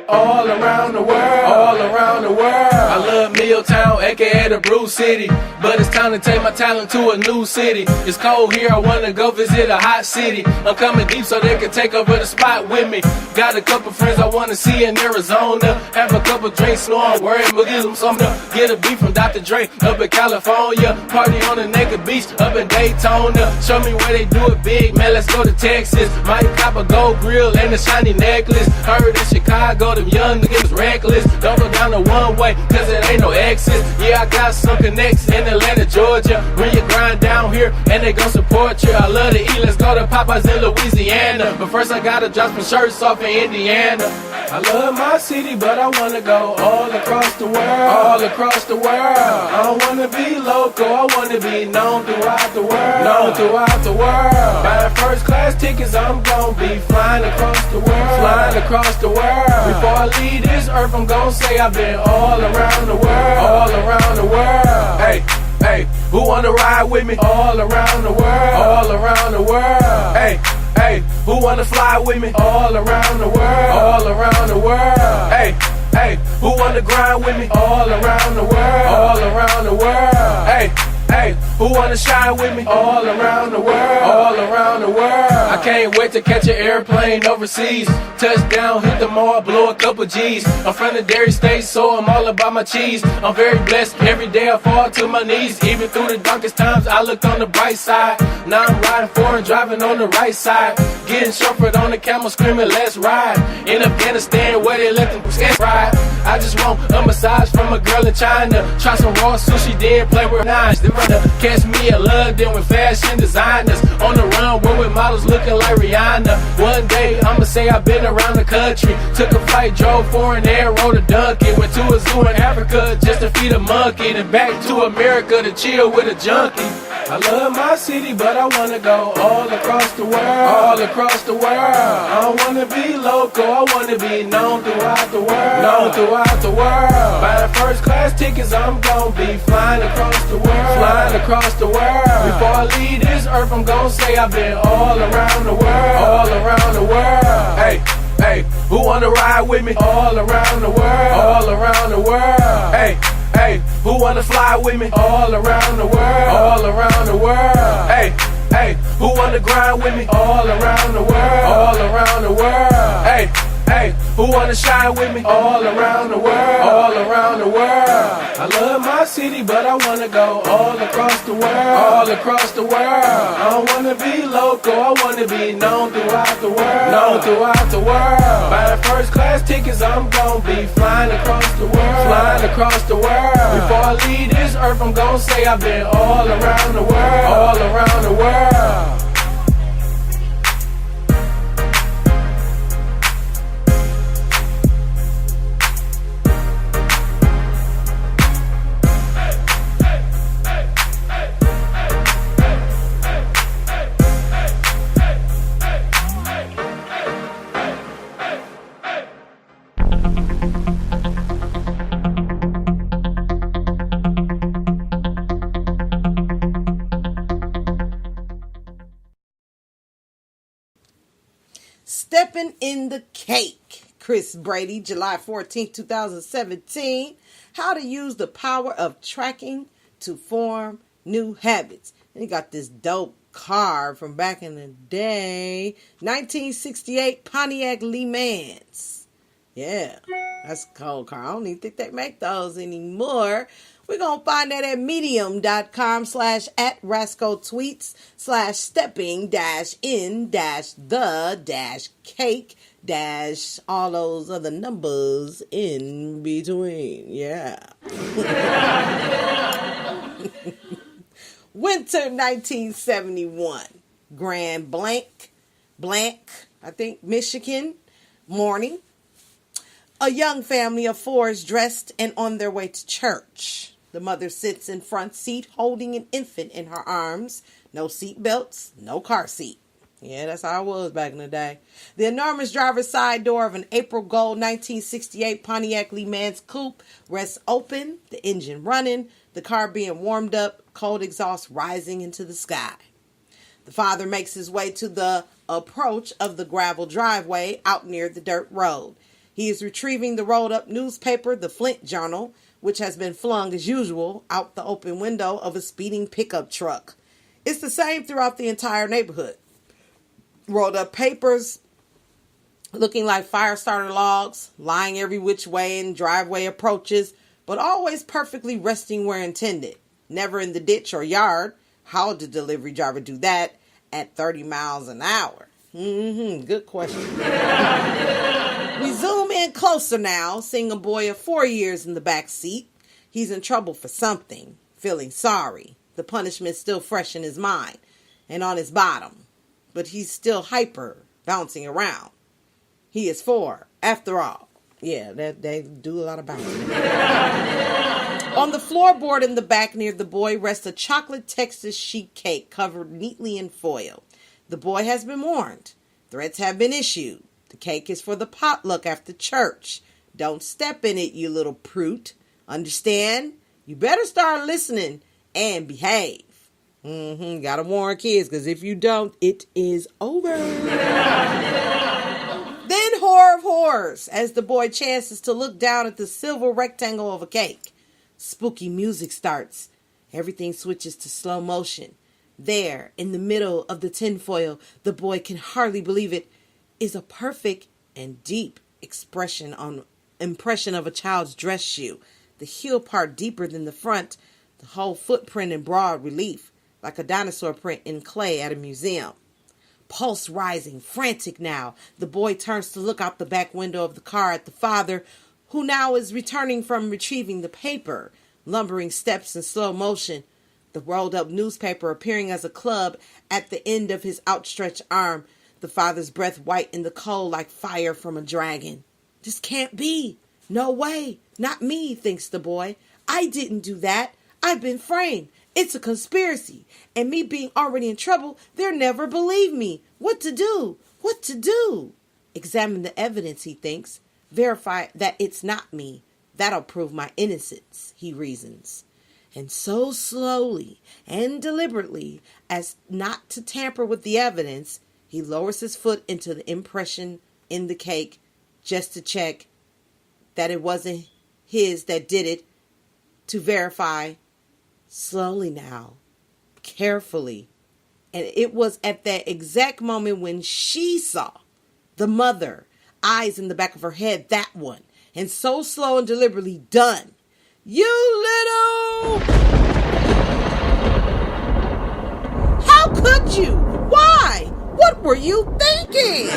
All around the world, all around the world. I love Milltown, aka the Brew City, but it's time to take my talent to a new city. It's cold here, I wanna go visit a hot city. I'm coming deep so they can take over the spot with me. Got a couple friends I wanna see in Arizona. Have a couple drinks, no I'm worried, but give them something. Get a beat from Dr. Dre up in California. Party on the naked beach up in Daytona. Show me where they do it big, man, let's go to Texas. Might cop a gold grill and a shiny necklace. Heard in Chicago, them young niggas reckless. Don't go down the one way, cause it ain't no exit. Yeah, I got some connects in Atlanta, Georgia. Bring your grind down here, and they gon' support you. I love to eat, let's go to Popeyes in Louisiana. But first I gotta drop some shirts off in Indiana. I love my city, but I wanna go all across the world. All across the world. I don't wanna be local, I wanna be known throughout the world. Known throughout the world. Buying first class tickets, I'm gon' be flying across the world. Flying across the world. Before I leave this earth, I'm gon' say I've been all around the world. All around the world. Hey, hey, who wanna ride with me? All around the world. All around the world. Hey, hey, who wanna fly with me? All around the world. All around the world. Hey, hey, who wanna grind with me? All around the world. All around the world. Hey, hey, who wanna shine with me? All around the world. All around the world. I can't wait to catch an airplane overseas. Touchdown, hit the mall, blow a couple G's. I'm from the dairy state, so I'm all about my cheese. I'm very blessed, every day I fall to my knees. Even through the darkest times, I look on the bright side. Now I'm riding foreign, driving on the right side. Getting chauffeured on the camel, screaming, let's ride. In Afghanistan, where they let them scat ride. I just want a massage from a girl in China. Try some raw sushi, then play with knives. Then run to catch me in London with fashion designers. On the runway with models looking like Rihanna. One day, I'ma say I've been around the country. Took a flight, drove foreign air, rode a donkey. Went to a zoo in Africa just to feed a monkey. Then back to America to chill with a junkie. I love my city, but I wanna go all across the world. All across the world. I don't wanna be local, I wanna be known throughout the world. Known throughout the world. Buying first class tickets, I'm gon' be flying across the world. Flying across the world. Before I leave this earth, I'm gon' say I've been all around the world. All around the world. Hey, hey, who wanna ride with me? All around the world. All around the world. Hey, hey, who wanna fly with me? All around the world. All around the world. Hey, hey, who wanna grind with me? All around the world. All around the world. Hey, hey, who wanna shine with me? All around the world. All around the world. I love my city, but I wanna go all across the world. All across the world. I don't wanna be local, I wanna be known throughout the world. Known throughout the world. Buying first class tickets, I'm gon' be flying across the world. Flying across the world. Before I leave this earth, I'm gon' say I've been all around the world. All around the world. Stepping in the Cake. Chris Brady, July 14th, 2017. How to use the power of tracking to form new habits. And he got this dope car from back in the day. 1968 Pontiac Le Mans. Yeah, that's a cold car. I don't even think they make those anymore. We're going to find that at medium.com/@rascaltweets/stepping-in-the-cake- all those other numbers in between. Yeah. Winter 1971. Grand Blanc, I think, Michigan. Morning. A young family of four is dressed and on their way to church. The mother sits in front seat holding an infant in her arms. No seat belts, no car seat. Yeah, that's how it was back in the day. The enormous driver's side door of an April Gold 1968 Pontiac Le Mans coupe rests open, the engine running, the car being warmed up, cold exhaust rising into the sky. The father makes his way to the approach of the gravel driveway out near the dirt road. He is retrieving the rolled up newspaper, the Flint Journal, which has been flung as usual out the open window of a speeding pickup truck. It's the same throughout the entire neighborhood. Rolled up papers looking like fire starter logs, lying every which way in driveway approaches, but always perfectly resting where intended. Never in the ditch or yard. How did the delivery driver do that at 30 miles an hour? Good question. We zoom in closer now, seeing a boy of 4 years in the back seat. He's in trouble for something, feeling sorry. The punishment still fresh in his mind and on his bottom. But he's still hyper, bouncing around. He is 4, after all. Yeah, they do a lot of bouncing. On the floorboard in the back near the boy rests a chocolate Texas sheet cake covered neatly in foil. The boy has been warned. Threats have been issued. The cake is for the potluck after church. Don't step in it, you little prude. Understand? You better start listening and behave. Gotta warn kids, because if you don't, it is over. Then horror of horrors, as the boy chances to look down at the silver rectangle of a cake. Spooky music starts. Everything switches to slow motion. There, in the middle of the tinfoil, the boy can hardly believe it, is a perfect and deep impression of a child's dress shoe. The heel part deeper than the front, the whole footprint in broad relief, like a dinosaur print in clay at a museum. Pulse rising, frantic now, the boy turns to look out the back window of the car at the father, who now is returning from retrieving the paper. Lumbering steps in slow motion, the rolled up newspaper appearing as a club at the end of his outstretched arm, the father's breath white in the cold like fire from a dragon. This can't be. No way. Not me, thinks the boy. I didn't do that. I've been framed. It's a conspiracy. And me being already in trouble, they'll never believe me. What to do? What to do? Examine the evidence, he thinks. Verify that it's not me. That'll prove my innocence, he reasons. And so slowly and deliberately, as not to tamper with the evidence, he lowers his foot into the impression in the cake just to check that it wasn't his that did it, to verify. Slowly now, carefully. And it was at that exact moment when she saw the mother, eyes in the back of her head, that one. And so slow and deliberately done. You little... How could you? Why? What were you thinking?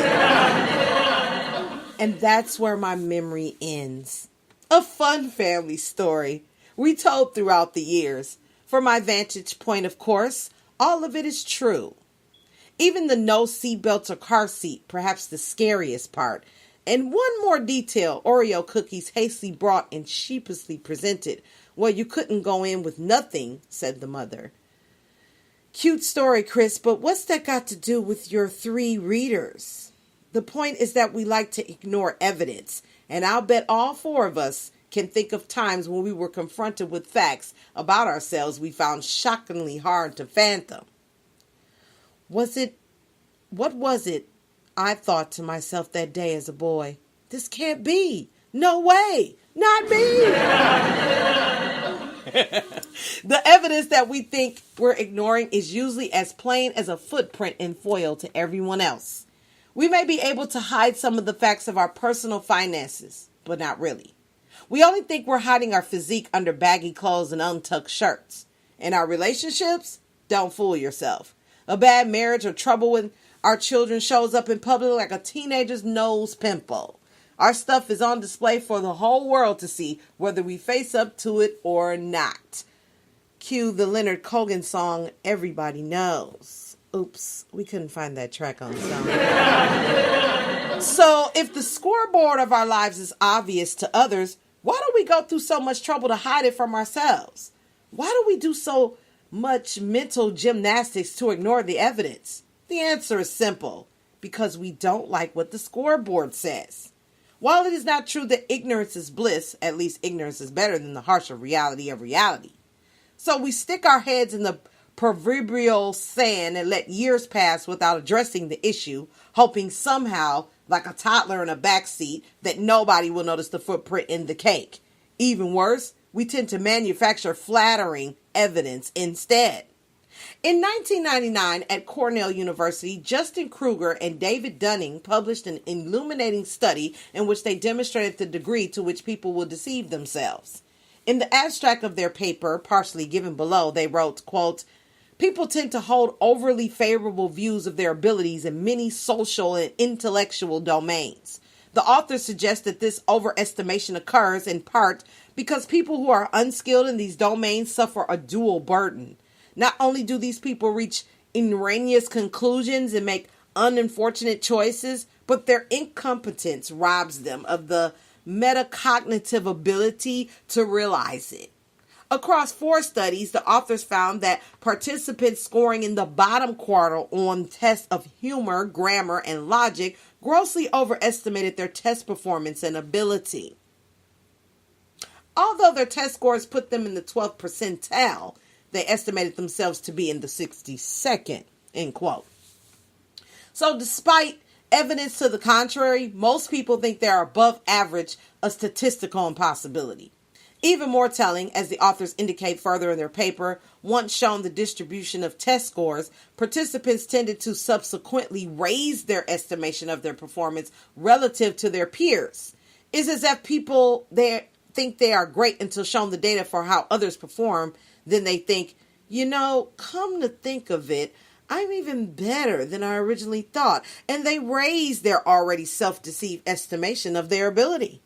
And that's where my memory ends. A fun family story retold throughout the years. From my vantage point, of course, all of it is true. Even the no seatbelts or car seat, perhaps the scariest part. And one more detail, Oreo cookies hastily brought and sheepishly presented. Well, you couldn't go in with nothing, said the mother. Cute story, Chris, but what's that got to do with your 3 readers? The point is that we like to ignore evidence, and I'll bet all 4 of us can think of times when we were confronted with facts about ourselves we found shockingly hard to fathom. What was it I thought to myself that day as a boy, this can't be. No way. Not me. The evidence that we think we're ignoring is usually as plain as a footprint in foil to everyone else. We may be able to hide some of the facts of our personal finances, but not really. We only think we're hiding our physique under baggy clothes and untucked shirts. In our relationships, don't fool yourself. A bad marriage or trouble with our children shows up in public like a teenager's nose pimple. Our stuff is on display for the whole world to see, whether we face up to it or not. Cue the Leonard Cohen song, Everybody Knows. Oops, we couldn't find that track on song. So, if the scoreboard of our lives is obvious to others, why do we go through so much trouble to hide it from ourselves? Why do we do so much mental gymnastics to ignore the evidence? The answer is simple, because we don't like what the scoreboard says. While it is not true that ignorance is bliss, at least ignorance is better than the harsher reality of reality. So we stick our heads in the proverbial sand and let years pass without addressing the issue, hoping somehow, like a toddler in a backseat, that nobody will notice the footprint in the cake. Even worse, we tend to manufacture flattering evidence instead. In 1999 at Cornell University, Justin Kruger and David Dunning published an illuminating study in which they demonstrated the degree to which people will deceive themselves. In the abstract of their paper, partially given below, they wrote, quote, "People tend to hold overly favorable views of their abilities in many social and intellectual domains. The authors suggest that this overestimation occurs in part because people who are unskilled in these domains suffer a dual burden. Not only do these people reach erroneous conclusions and make unfortunate choices, but their incompetence robs them of the metacognitive ability to realize it." Across 4 studies, the authors found that participants scoring in the bottom quarter on tests of humor, grammar, and logic grossly overestimated their test performance and ability. Although their test scores put them in the 12th percentile, they estimated themselves to be in the 62nd, end quote. So despite evidence to the contrary, most people think they are above average, a statistical impossibility. Even more telling, as the authors indicate further in their paper, once shown the distribution of test scores, participants tended to subsequently raise their estimation of their performance relative to their peers. It's as if people think they are great until shown the data for how others perform. Then they think, come to think of it, I'm even better than I originally thought. And they raise their already self-deceived estimation of their ability.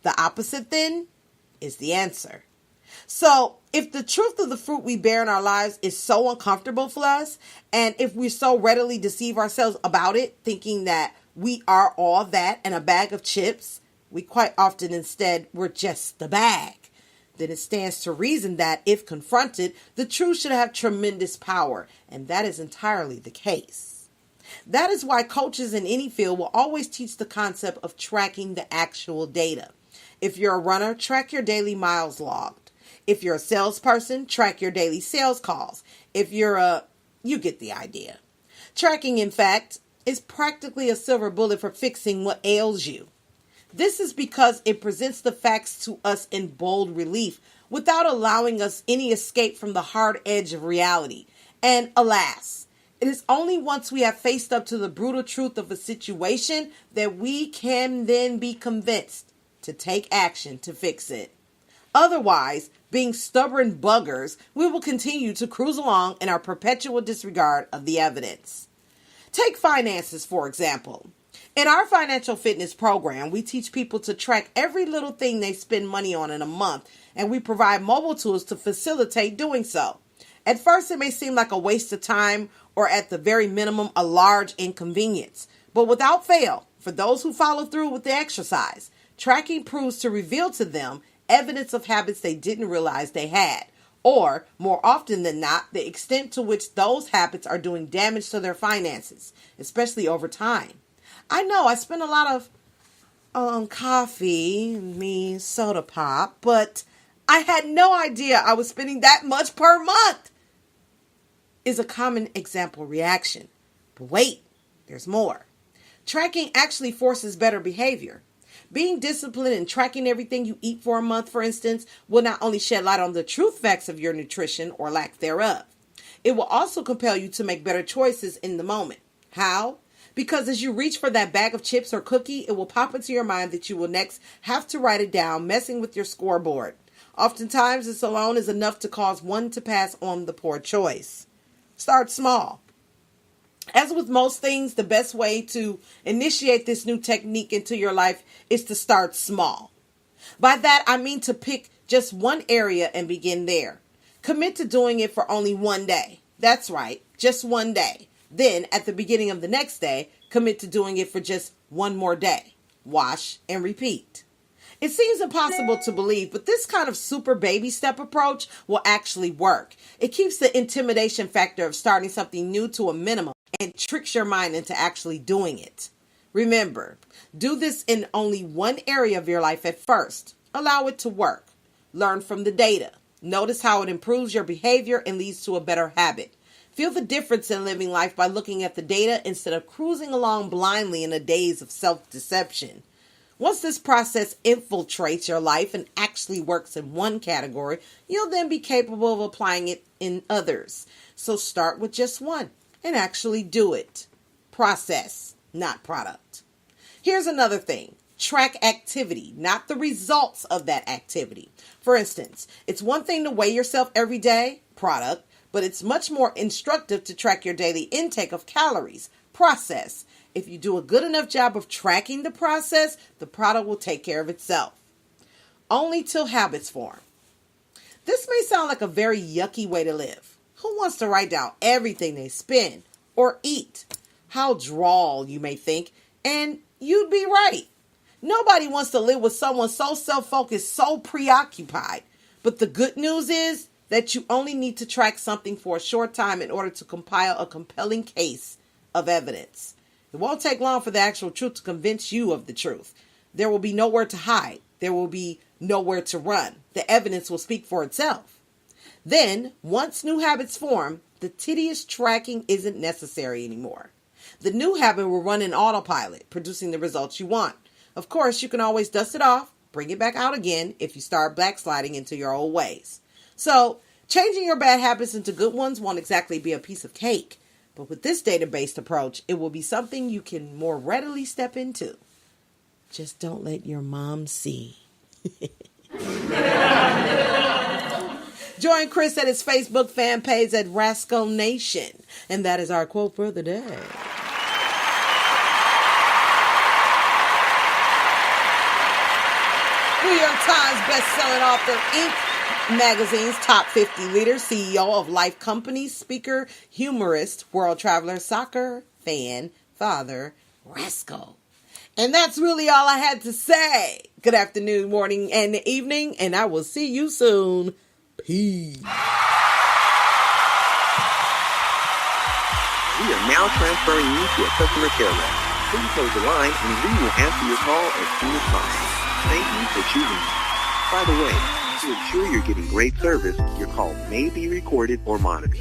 The opposite, then, is the answer. So, if the truth of the fruit we bear in our lives is so uncomfortable for us, and if we so readily deceive ourselves about it, thinking that we are all that and a bag of chips, we quite often instead we're just the bag. Then it stands to reason that, if confronted, the truth should have tremendous power, and that is entirely the case. That is why coaches in any field will always teach the concept of tracking the actual data. If you're a runner, track your daily miles logged. If you're a salesperson, track your daily sales calls. You get the idea. Tracking, in fact, is practically a silver bullet for fixing what ails you. This is because it presents the facts to us in bold relief without allowing us any escape from the hard edge of reality. And alas, it is only once we have faced up to the brutal truth of a situation that we can then be convinced to take action to fix it. Otherwise, being stubborn buggers, we will continue to cruise along in our perpetual disregard of the evidence. Take finances, for example. In our financial fitness program, we teach people to track every little thing they spend money on in a month, and we provide mobile tools to facilitate doing so. At first, it may seem like a waste of time or, at the very minimum, a large inconvenience. But without fail, for those who follow through with the exercise, tracking proves to reveal to them evidence of habits they didn't realize they had, or, more often than not, the extent to which those habits are doing damage to their finances, especially over time. I know I spend a lot of coffee, soda pop, but I had no idea I was spending that much per month, is a common example reaction. But wait, there's more. Tracking actually forces better behavior. Being disciplined and tracking everything you eat for a month, for instance, will not only shed light on the truth facts of your nutrition or lack thereof, it will also compel you to make better choices in the moment. How? Because as you reach for that bag of chips or cookie, it will pop into your mind that you will next have to write it down, messing with your scoreboard. Oftentimes, this alone is enough to cause one to pass on the poor choice. Start small. As with most things, the best way to initiate this new technique into your life is to start small. By that, I mean to pick just one area and begin there. Commit to doing it for only one day. That's right, just one day. Then, at the beginning of the next day, commit to doing it for just one more day. Wash and repeat. It seems impossible to believe, but this kind of super baby step approach will actually work. It keeps the intimidation factor of starting something new to a minimum and tricks your mind into actually doing it. Remember, do this in only one area of your life at first. Allow it to work. Learn from the data. Notice how it improves your behavior and leads to a better habit. Feel the difference in living life by looking at the data instead of cruising along blindly in a daze of self-deception. Once this process infiltrates your life and actually works in one category, you'll then be capable of applying it in others. So start with just one and actually do it. Process, not product. Here's another thing. Track activity, not the results of that activity. For instance, it's one thing to weigh yourself every day, product, but it's much more instructive to track your daily intake of calories, process. If you do a good enough job of tracking the process, the product will take care of itself. Only till habits form. This may sound like a very yucky way to live. Who wants to write down everything they spend or eat? How droll, you may think, and you'd be right. Nobody wants to live with someone so self-focused, so preoccupied. But the good news is that you only need to track something for a short time in order to compile a compelling case of evidence. It won't take long for the actual truth to convince you of the truth. There will be nowhere to hide. There will be nowhere to run. The evidence will speak for itself. Then, once new habits form, the tedious tracking isn't necessary anymore. The new habit will run in autopilot, producing the results you want. Of course, you can always dust it off, bring it back out again if you start backsliding into your old ways. So, changing your bad habits into good ones won't exactly be a piece of cake. But with this data-based approach, it will be something you can more readily step into. Just don't let your mom see. Join Chris at his Facebook fan page at Rascal Nation. And that is our quote for the day. New York Times best-selling author, Inc. Magazine's top 50 leader, CEO of Life Companies, speaker, humorist, world traveler, soccer fan, father, Rascal. And that's really all I had to say. Good afternoon, morning, and evening, and I will see you soon. Peace. We are now transferring you to a customer care rep. Please hold the line and we will answer your call as soon as possible. Thank you for choosing us. By the way, to ensure you're getting great service, your call may be recorded or monitored.